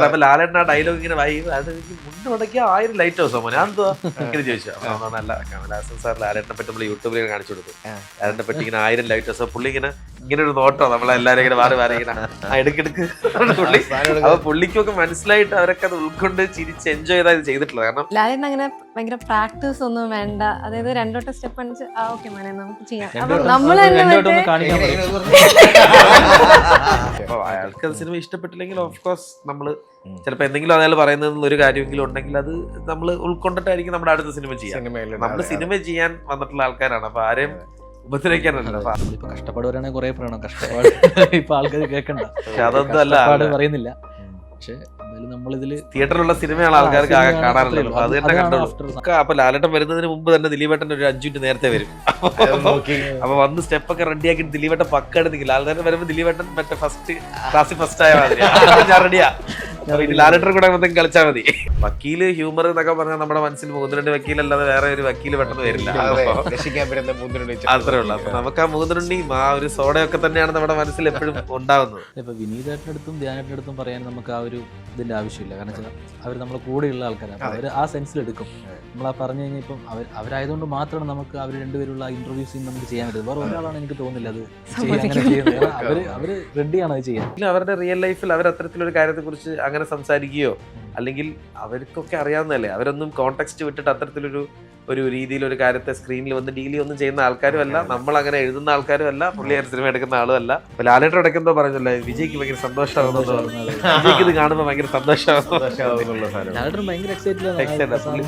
അപ്പൊ ലാലേട്ടൻ ആ ഡയലോഗ് ഇങ്ങനെ അത് മുണ്ട് മുടക്കിയ 1000 ലൈറ്റ് ഹൗസോ മോനെ അതെന്തുവാ ഇങ്ങനെ ചോദിച്ചു. അപ്പൊ നല്ല കമലഹാസൻ സാർ ലാലേട്ടനെ പറ്റി നമ്മൾ യൂട്യൂബിൽ കാണിച്ചു കൊടുത്തു. ലാലേട്ടനെ പറ്റി ഇങ്ങനെ 1000 ലൈറ്റ് ഹൗസോ പുള്ളി ഇങ്ങനെ ഒരു നോട്ടോ നമ്മളെല്ലാരും ഇങ്ങനെ മാറി ഇങ്ങനെ എടുക്കെടുക്ക് പുള്ളി. അപ്പൊ പുള്ളിക്കൊക്കെ മനസ്സിലായിട്ട് അവരൊക്കെ അത് ഉൾക്കൊണ്ട് ചിരിച്ച് എൻജോയ് ചെയ്താൽ ഇത് ചെയ്തിട്ടുള്ളത്. കാരണം ലാലേട്ടൻ അങ്ങനെ ഭയങ്കര പ്രാക്ടീസ് ഒന്നും വേണ്ട, അതായത് രണ്ടോട്ടം സ്റ്റെപ്പ് അടിച്ച് ഓക്കെ മോനെ നമുക്ക് ചെയ്യാം. അപ്പൊ നമ്മൾ അപ്പൊ അയാൾക്ക് സിനിമ ഇഷ്ടപ്പെട്ടില്ലെങ്കിൽ ഓഫ് കോഴ്സ് നമ്മള് ചിലപ്പോ എന്തെങ്കിലും അയാൾ പറയുന്നതിൽ ഒരു കാര്യമെങ്കിലും ഉണ്ടെങ്കിൽ അത് നമ്മൾ ഉൾക്കൊണ്ടിട്ടായിരിക്കും നമ്മുടെ അടുത്ത സിനിമ ചെയ്യാൻ. നമ്മള് സിനിമ ചെയ്യാൻ വന്നിട്ടുള്ള ആൾക്കാരാണ്. അപ്പൊ ആരെയും ഉപദ്രവിക്കാനല്ല. നമ്മളിപ്പോ കഷ്ടപ്പാടുവരാണെങ്കിൽ കുറെ പറയണം, കഷ്ടപ്പാട് ഇപ്പൊ ആൾക്കാർ കേൾക്കണ്ട, പക്ഷെ അതൊന്നും അല്ല പറയുന്നില്ല. പക്ഷെ എന്തായാലും നമ്മളിതില് തിയേറ്ററിലുള്ള സിനിമയാണ് ആൾക്കാർക്ക് ആകെ കാണാറുള്ളത്. അത് തന്നെ കണ്ടോളൂ. അപ്പൊ ലാലേട്ടൻ വരുന്നതിന് മുമ്പ് തന്നെ ദിലീപേട്ടൻ ഒരു 5 മിനിറ്റ് നേരത്തെ വരും. അപ്പൊ വന്ന് സ്റ്റെപ്പൊക്കെ റെഡിയാക്കി ദിലീപേട്ടൻ പക്കെടുത്തെങ്കിൽ ലാലേട്ടൻ വരുമ്പോ ദിലീപേട്ടൻ മറ്റേ ക്ലാസ്സിൽ ഫസ്റ്റ് ആയ മാതിരി ഞാൻ റെഡിയാ. ലാലേട്ടൻ കൂടെ എന്തെങ്കിലും കളിച്ചാൽ മതി. വക്കീല് ഹ്യൂമർ എന്നൊക്കെ പറഞ്ഞാൽ നമ്മുടെ മനസ്സിൽ 3-2 വക്കീലല്ലാതെ വേറെ ഒരു വക്കീല് പെട്ടെന്ന് വരില്ല. അത്രേ ഉള്ളൂ. അപ്പൊ നമുക്ക് ആ 3-2 ആ ഒരു സോഡയൊക്കെ തന്നെയാണ് നമ്മുടെ മനസ്സിൽ എപ്പോഴും ഉണ്ടാവുന്നത്. ഇപ്പൊ വിനീതേട്ടനടുത്തും ധ്യാനേട്ടനടുത്തും പറയാൻ നമുക്ക് ആ ഒരു ഇതിന്റെ ആവശ്യമില്ല. കാരണം വെച്ചാൽ അവർ നമ്മളെ കൂടെയുള്ള ആൾക്കാരാണ്. അവർ ആ സെൻസിൽ എടുക്കും. നമ്മൾ ആ പറഞ്ഞു കഴിഞ്ഞാൽ ഇപ്പം അവരായതുകൊണ്ട് മാത്രമാണ് നമുക്ക് അവർ രണ്ടുപേരുള്ള ഇന്റർവ്യൂസ് നമുക്ക് ചെയ്യാൻ പറ്റും. വേറെ ഒരാളാണ് എനിക്ക് തോന്നുന്നില്ല അത് അങ്ങനെ ചെയ്യുന്നത്. അവര് റെഡിയാണ് അത് ചെയ്യാൻ. അവരുടെ റിയൽ ലൈഫിൽ അവർ അത്തരത്തിലൊരു കാര്യത്തെ കുറിച്ച് അങ്ങനെ സംസാരിക്കുകയോ അല്ലെങ്കിൽ അവർക്കൊക്കെ അറിയാവുന്നതല്ലേ, അവരൊന്നും കോണ്ടെക്സ്റ്റ് വിട്ടിട്ട് അത്തരത്തിലൊരു രീതിയിൽ ഒരു കാര്യത്തെ സ്ക്രീനിൽ വന്ന് ഡീലി ഒന്നും ചെയ്യുന്ന ആൾക്കാരും അല്ല. നമ്മൾ അങ്ങനെ എഴുതുന്ന ആൾക്കാരും അല്ല. പുള്ളിയായിട്ട് സിനിമ എടുക്കുന്ന ആളും അല്ല. ലാലേട്ടൻ ഇടയ്ക്കെന്തോ പറഞ്ഞല്ലോ, വിജയ്ക്ക് ഭയങ്കര സന്തോഷമാകുന്നത്, വിജയ്ക്ക് ഇത് കാണുമ്പോൾ ഭയങ്കര സന്തോഷമാകുന്നു.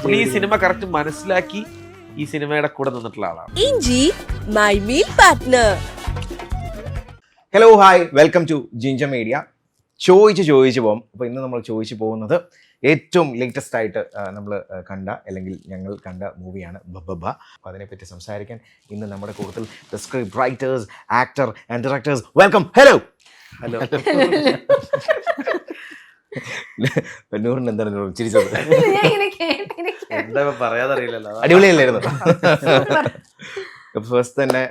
പുള്ളി ഈ സിനിമ കറക്റ്റ് മനസ്സിലാക്കി ഈ സിനിമയുടെ കൂടെ നിന്നിട്ടുള്ള ആളാണ്. ഇഞ്ചി my meal partner. Hello hi, welcome to Ginger Media. ചോദിച്ചു പോകും. അപ്പോൾ ഇന്ന് നമ്മൾ ചോദിച്ചു പോകുന്നത് ഏറ്റവും ലേറ്റസ്റ്റ് ആയിട്ട് നമ്മൾ കണ്ട അല്ലെങ്കിൽ ഞങ്ങൾ കണ്ട മൂവിയാണ് ബബ്ബ. അപ്പോൾ അതിനെപ്പറ്റി സംസാരിക്കാൻ ഇന്ന് നമ്മുടെ കൂട്ടത്തിൽ the script writers, actor and directors. Welcome. Hello നൂറിന് എന്താണ് ചിരിച്ചത്? എന്താ പറയാതറിയില്ലല്ലോ. അടിപൊളിയല്ലായിരുന്നു? ഫസ്റ്റ് തന്നെ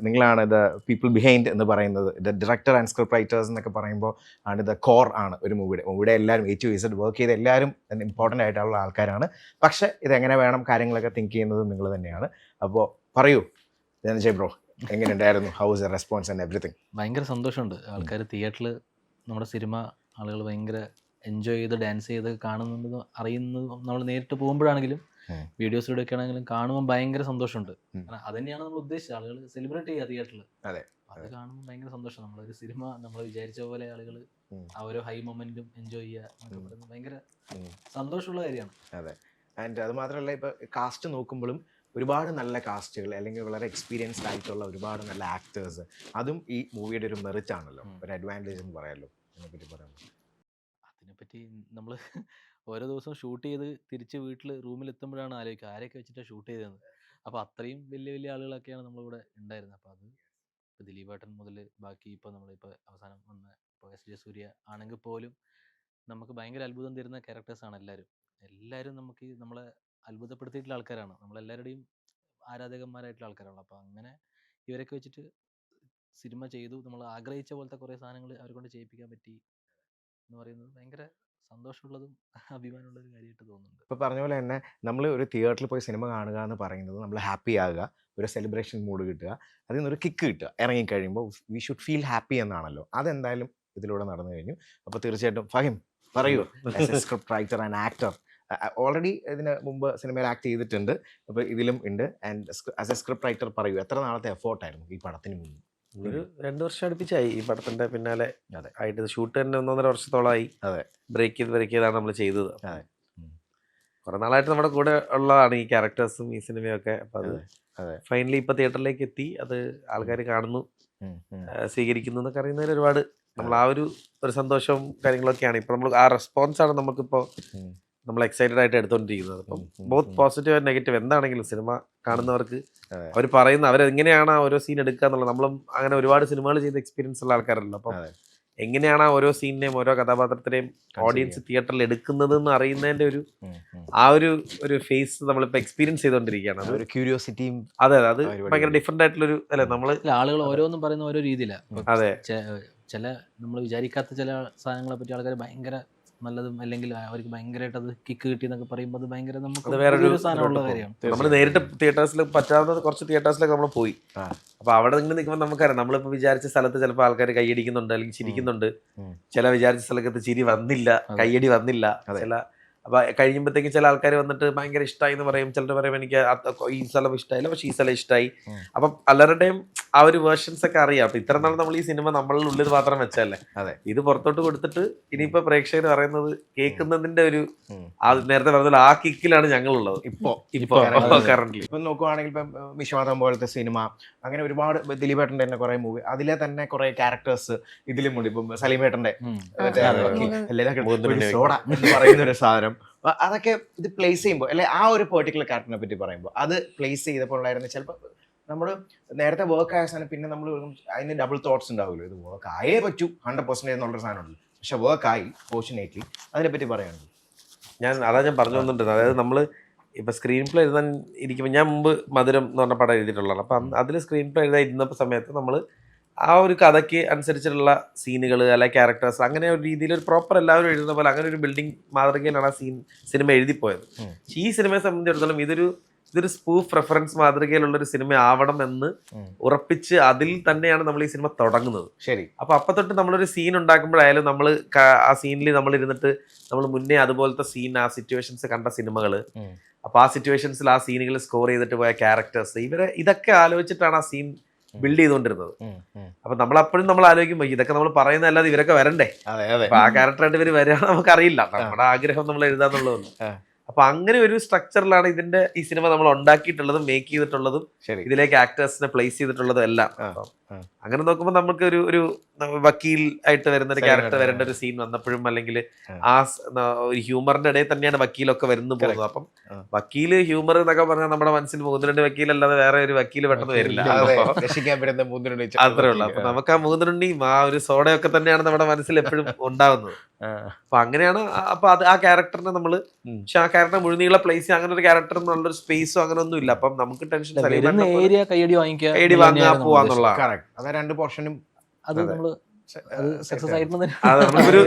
നിങ്ങളാണ് ദ പീപ്പിൾ ബിഹൈൻഡ് എന്ന് പറയുന്നത്. The director and script writers എന്നൊക്കെ പറയുമ്പോൾ ആണ് ദ കോർ ആണ് ഒരു മൂവിയുടെ എല്ലാവരും A to Z വർക്ക് ചെയ്ത് എല്ലാവരും ഇമ്പോർട്ടൻ്റ് ആയിട്ടുള്ള ആൾക്കാരാണ്. പക്ഷേ ഇതെങ്ങനെ വേണം കാര്യങ്ങളൊക്കെ തിങ്ക് ചെയ്യുന്നത് നിങ്ങൾ തന്നെയാണ്. അപ്പോൾ പറയൂ ജയ് ബ്രോ, എങ്ങനെയുണ്ടായിരുന്നു? How is the response and everything? ഭയങ്കര സന്തോഷമുണ്ട്. ആൾക്കാർ തിയേറ്ററിൽ നമ്മുടെ സിനിമ ആളുകൾ ഭയങ്കര എൻജോയ് ചെയ്ത് ഡാൻസ് ചെയ്ത് കാണുന്നുണ്ടെന്ന് അറിയുന്നത് നമ്മൾ നേരിട്ട് പോകുമ്പോഴാണെങ്കിലും വീഡിയോസിലൂടെ ഒക്കെ ആണെങ്കിലും കാണുമ്പോൾ ഭയങ്കര സന്തോഷമുണ്ട്. അത് തന്നെയാണ് നമ്മൾ ഉദ്ദേശിച്ചത്, ആളുകൾ സെലിബ്രേറ്റ് ചെയ്യുക തിയേറ്ററിൽ. അതെ, അത് കാണുമ്പോൾ ഭയങ്കര സന്തോഷം. നമ്മളൊരു സിനിമ നമ്മൾ വിചാരിച്ച പോലെ ആളുകൾ ആ ഓരോ ഹൈ മൊമെന്റും എൻജോയ് ചെയ്യുക ഭയങ്കര സന്തോഷമുള്ള കാര്യമാണ്. അതെ, ആൻഡ് അത് മാത്രമല്ല, ഇപ്പോൾ കാസ്റ്റ് നോക്കുമ്പോഴും ഒരുപാട് നല്ല കാസ്റ്റുകൾ അല്ലെങ്കിൽ വളരെ എക്സ്പീരിയൻസ്ഡ് ആയിട്ടുള്ള ഒരുപാട് നല്ല ആക്ടേഴ്സ്, അതും ഈ മൂവിയുടെ ഒരു മെറിറ്റ് ആണല്ലോ, ഒരു അഡ്വാൻറ്റേജ് എന്ന് പറയാമല്ലോ. അതിനെപ്പറ്റി പറയാം. അതിനെപ്പറ്റി നമ്മൾ ഓരോ ദിവസവും ഷൂട്ട് ചെയ്ത് തിരിച്ച് വീട്ടിൽ റൂമിലെത്തുമ്പോഴാണ് ആലോചിക്കുക ആരെയൊക്കെ വെച്ചിട്ടാണ് ഷൂട്ട് ചെയ്തതെന്ന്. അപ്പോൾ അത്രയും വലിയ ആളുകളൊക്കെയാണ് നമ്മളിവിടെ ഉണ്ടായിരുന്നത്. അപ്പോൾ അത് ഇപ്പോൾ ദിലീപേട്ടൻ മുതൽ ബാക്കി ഇപ്പോൾ നമ്മളിപ്പോൾ അവസാനം വന്ന ഇപ്പോൾ SJ സൂര്യ ആണെങ്കിൽ പോലും നമുക്ക് ഭയങ്കര അത്ഭുതം തരുന്ന ക്യാരക്ടേഴ്സാണ് എല്ലാവരും നമുക്ക് നമ്മളെ അത്ഭുതപ്പെടുത്തിയിട്ടുള്ള ആൾക്കാരാണ്. നമ്മളെല്ലാവരുടെയും ആരാധകന്മാരായിട്ടുള്ള ആൾക്കാരാണ്. അപ്പോൾ അങ്ങനെ ഇവരൊക്കെ വെച്ചിട്ട് സിനിമ ചെയ്തു. നമ്മൾ ആഗ്രഹിച്ച പോലത്തെ കുറേ സാധനങ്ങൾ അവരെ കൊണ്ട് ചെയ്യിപ്പിക്കാൻ പറ്റി എന്ന് പറയുന്നത് ഭയങ്കര സന്തോഷമുള്ളതും അഭിമാനമുള്ളൊരു കാര്യമായിട്ട് തോന്നുന്നുണ്ട്. ഇപ്പോൾ പറഞ്ഞ പോലെ തന്നെ നമ്മൾ ഒരു തിയേറ്ററിൽ പോയി സിനിമ കാണുക എന്ന് പറയുന്നത് നമ്മൾ ഹാപ്പി ആകുക, ഒരു സെലിബ്രേഷൻ മൂഡ് കിട്ടുക, അതിൽ നിന്നൊരു കിക്ക് കിട്ടുക. ഇറങ്ങിക്കഴിയുമ്പോൾ വി ഷുഡ് ഫീൽ ഹാപ്പി എന്നാണല്ലോ. അതെന്തായാലും ഇതിലൂടെ നടന്നു കഴിഞ്ഞു. അപ്പോൾ തീർച്ചയായിട്ടും ഫഹിം പറയൂ, as A script writer and actor, already ഇതിന് മുമ്പ് സിനിമയിൽ ആക്ട് ചെയ്തിട്ടുണ്ട്, അപ്പോൾ ഇതിലും ഉണ്ട്. And as A script writer പറയൂ, എത്ര നാളത്തെ എഫേർട്ടായിരുന്നു ഈ പടത്തിന് മുമ്പ്? ഒരു 2 വർഷം അടുപ്പിച്ചായി ഈ പടത്തിന്റെ പിന്നാലെ ആയിട്ട്. ഷൂട്ട് തന്നെ 1.5 വർഷത്തോളമായി. അതെ, ബ്രേക്ക് ചെയ്താണ് നമ്മൾ ചെയ്തത്. കുറെ നാളായിട്ട് നമ്മുടെ കൂടെ ഉള്ളതാണ് ഈ ക്യാരക്ടേഴ്സും ഈ സിനിമയൊക്കെ. അപ്പൊ അത് ഫൈനലി ഇപ്പൊ തിയേറ്ററിലേക്ക് എത്തി. അത് ആൾക്കാർ കാണുന്നു, സ്വീകരിക്കുന്നു എന്നൊക്കെ അറിയുന്നതിൽ ഒരുപാട് നമ്മൾ ആ ഒരു സന്തോഷവും കാര്യങ്ങളൊക്കെയാണ്. ഇപ്പൊ നമ്മൾ ആ റെസ്പോൺസാണ് നമുക്കിപ്പോ നമ്മൾ എക്സൈറ്റഡ് ആയിട്ട് എടുത്തോണ്ടിരിക്കുന്നത്. അപ്പം ബോത്ത് പോസിറ്റീവ് ആൻഡ് നെഗറ്റീവ് എന്താണെങ്കിലും സിനിമ കാണുന്നവർക്ക് അവർ പറയുന്ന അവരെങ്ങനെയാണ് ആ ഓരോ സീൻ എടുക്കുക എന്നുള്ളത്, നമ്മളും അങ്ങനെ ഒരുപാട് സിനിമകൾ ചെയ്ത എക്സ്പീരിയൻസ് ഉള്ള ആൾക്കാരല്ലോ. അപ്പം എങ്ങനെയാണ് ആ ഓരോ സീനിനെയും ഓരോ കഥാപാത്രത്തിനെയും ഓഡിയൻസ് തിയേറ്ററിൽ എടുക്കുന്നത് എന്ന് അറിയുന്നതിന്റെ ഒരു ഫേസ് നമ്മളിപ്പോ എക്സ്പീരിയൻസ് ചെയ്തോണ്ടിരിക്കുകയാണ്. ഒരു ക്യൂരിയോസിറ്റിയും. അതെ, അത് ഭയങ്കര ഡിഫറെന്റ് ആയിട്ടുള്ളൊരു അല്ലെ. നമ്മള് ആളുകൾ ഓരോന്നും പറയുന്ന ഓരോ രീതിയിലാണ്. അതെ, ചില നമ്മൾ വിചാരിക്കാത്ത ചില സാധനങ്ങളെ പറ്റി ആൾക്കാർ ഭയങ്കര നല്ലതും അല്ലെങ്കിൽ അവർക്ക് ഭയങ്കരമായിട്ട് അത് കിക്ക് കിട്ടി എന്നൊക്കെ പറയുമ്പോൾ അത് ഭയങ്കര നമുക്ക് അത് വേറൊരു പുതിയൊരു സാധനമുള്ള കാര്യമാണ്. നമ്മൾ നേരിട്ട് തിയേറ്റേഴ്സിൽ പറ്റാവുന്ന കുറച്ച് തിയേറ്റേഴ്സിലൊക്കെ നമ്മൾ പോയി. അപ്പൊ അവിടെ ഇങ്ങനെ നിൽക്കുമ്പോൾ നമുക്കറിയാം നമ്മളിപ്പോ വിചാരിച്ച സ്ഥലത്ത് ചിലപ്പോൾ ആൾക്കാർ കൈയടിക്കുന്നുണ്ട് അല്ലെങ്കിൽ ചിരിക്കുന്നുണ്ട്, ചില വിചാരിച്ച സ്ഥലത്ത് ചിരി വന്നില്ല, കൈയടി വന്നില്ല, ചില അപ്പൊ കഴിയുമ്പോഴത്തേക്കും ചില ആൾക്കാർ വന്നിട്ട് ഭയങ്കര ഇഷ്ടമായി എന്ന് പറയും, ചിലർ പറയും എനിക്ക് ഈ സ്ഥലം ഇഷ്ടമായില്ല പക്ഷെ ഈ സ്ഥലം ഇഷ്ടമായി. അപ്പം പലരുടെയും ആ ഒരു വേർഷൻസ് ഒക്കെ അറിയാം. അപ്പൊ ഇത്ര നാൾ നമ്മൾ ഈ സിനിമ നമ്മളുടെ ഉള്ളിൽ മാത്രം വെച്ചല്ലേ, ഇത് പുറത്തോട്ട് കൊടുത്തിട്ട് ഇനിയിപ്പോ പ്രേക്ഷകർ പറയുന്നത് കേൾക്കുന്നതിന്റെ ഒരു നേരത്തെ പറഞ്ഞ ആ കിക്കിലാണ് ഞങ്ങളുള്ളത് ഇപ്പൊ കറന്റ്. ഇപ്പൊ നോക്കുവാണെങ്കിൽ ഇപ്പം വിശ്വാസം പോലത്തെ സിനിമ, അങ്ങനെ ഒരുപാട് ദിലീപേട്ടന്റെ തന്നെ കുറെ മൂവി, അതിലെ തന്നെ കുറെ ക്യാരക്ടേഴ്സ് ഇതിലുമുണ്ട്. ഇപ്പം സലീമേട്ടന്റെ സോഡ എന്ന് പറയുന്ന ഒരു സാധനം, അതൊക്കെ ഇത് പ്ലേസ് ചെയ്യുമ്പോൾ അല്ലെ ആ ഒരു പെർട്ടിക്കുലർ ക്യാരക്ടറിനെ പറ്റി പറയുമ്പോൾ അത് പ്ലേസ് ചെയ്തപ്പോൾ ഉണ്ടായിരുന്ന ചിലപ്പോൾ നമ്മൾ നേരത്തെ വർക്ക് ആയ സാധനം പിന്നെ നമ്മൾ അതിന് ഡബിൾ തോട്ട്സ് ഉണ്ടാവുമല്ലോ, ഇത് വർക്ക് ആയേ പറ്റൂ 100% എന്നുള്ളൊരു സാധനമുണ്ട്, പക്ഷെ വർക്ക് ആയി ഫോർച്യുനേറ്റ്ലി. അതിനെപ്പറ്റി പറയാനുണ്ട്. അതാ ഞാൻ പറഞ്ഞു വന്നിട്ടുണ്ട്. അതായത് നമ്മൾ ഇപ്പൊ സ്ക്രീൻ പ്ലേ എഴുതാൻ ഇരിക്കുമ്പോൾ ഞാൻ മുമ്പ് മധുരം എന്ന് പറഞ്ഞ പടം എഴുതിയിട്ടുള്ളതാണ്. അപ്പം അതിൽ സ്ക്രീൻ പ്ലേ എഴുതാൻ ഇരുന്ന സമയത്ത് നമ്മൾ ആ ഒരു കഥയ്ക്ക് അനുസരിച്ചിട്ടുള്ള സീനുകൾ അല്ലെ ക്യാരക്ടേഴ്സ് അങ്ങനെ ഒരു രീതിയിൽ ഒരു പ്രോപ്പർ എല്ലാവരും എഴുതുന്ന പോലെ അങ്ങനെ ഒരു ബിൽഡിംഗ് മാതൃകയിലാണ് ആ സിനിമ എഴുതിപ്പോയത്. പക്ഷേ ഈ സിനിമയെ സംബന്ധിച്ചിടത്തോളം ഇതൊരു സ്പൂഫ് റെഫറൻസ് മാതൃകയിലുള്ള ഒരു സിനിമ ആവണം എന്ന് ഉറപ്പിച്ച് അതിൽ തന്നെയാണ് നമ്മൾ ഈ സിനിമ തുടങ്ങുന്നത്. ശരി. അപ്പൊ തൊട്ട് നമ്മളൊരു സീൻ ഉണ്ടാക്കുമ്പോഴായാലും നമ്മൾ ആ സീനിൽ നമ്മൾ ഇരുന്നിട്ട് നമ്മൾ മുന്നേ അതുപോലത്തെ സീൻ ആ സിറ്റുവേഷൻസ് കണ്ട സിനിമകള്, അപ്പൊ ആ സിറ്റുവേഷൻസിൽ ആ സീനുകൾ സ്കോർ ചെയ്തിട്ട് പോയ ക്യാരക്ടേഴ്സ്, ഇതൊക്കെ ആലോചിച്ചിട്ടാണ് ആ സീൻ ബിൽഡ് ചെയ്തുകൊണ്ടിരുന്നത്. അപ്പൊ നമ്മളപ്പോഴും നമ്മൾ ആലോചിക്കുമ്പോൾ ഇതൊക്കെ നമ്മൾ പറയുന്നതല്ലാതെ ഇവരൊക്കെ വരണ്ടേ, അപ്പൊ ആ ക്യാരക്ടറായിട്ട് ഇവർ വരികയാണെന്ന് നമുക്കറിയില്ല, നമ്മുടെ ആഗ്രഹം നമ്മൾ എഴുതാന്നുള്ളതൊന്നും. അപ്പൊ അങ്ങനെ ഒരു സ്ട്രക്ചറിലാണ് ഈ സിനിമ നമ്മൾ ഉണ്ടാക്കിയിട്ടുള്ളതും മേക്ക് ചെയ്തിട്ടുള്ളതും ഇതിലേക്ക് ആക്ടേഴ്സിനെ പ്ലേസ് ചെയ്തിട്ടുള്ളതും എല്ലാം. അങ്ങനെ നോക്കുമ്പോൾ നമുക്ക് ഒരു വക്കീൽ ആയിട്ട് വരുന്ന ഒരു ക്യാരക്ടർ വരേണ്ട ഒരു സീൻ വന്നപ്പോഴും അല്ലെങ്കിൽ ആ ഒരു ഹ്യൂമറിന്റെ ഇടയിൽ തന്നെയാണ് വക്കീലൊക്കെ വരുന്നു പോകുന്നത്. അപ്പം വക്കീല് ഹ്യൂമർ എന്നൊക്കെ പറഞ്ഞാൽ നമ്മുടെ മനസ്സിൽ 3-2 വക്കീലല്ലാതെ വേറെ ഒരു വക്കീല് പെട്ടെന്ന് വരില്ല, അത്രേ ഉള്ളൂ. അപ്പൊ നമുക്ക് ആ 3-2 ആ ഒരു സോഡയൊക്കെ തന്നെയാണ് നമ്മുടെ മനസ്സിൽ എപ്പോഴും ഉണ്ടാവുന്നത്. അപ്പൊ അങ്ങനെയാണ്. അപ്പൊ ആ ക്യാരക്ടറിനെ നമ്മള് പക്ഷെ ആ ക്യാരക്ടർ മുഴുനീള പ്ലേസ് അങ്ങനെ ഒരു ക്യാരക്ടർ നല്ലൊരു സ്പേസോ അങ്ങനെ ഒന്നും ഇല്ല. അപ്പം നമുക്ക് ടെൻഷൻ കൈയടി വാങ്ങാ പോവാന്നുള്ളതാണ്. അതാ 2 പോർഷനും അത് നമ്മള്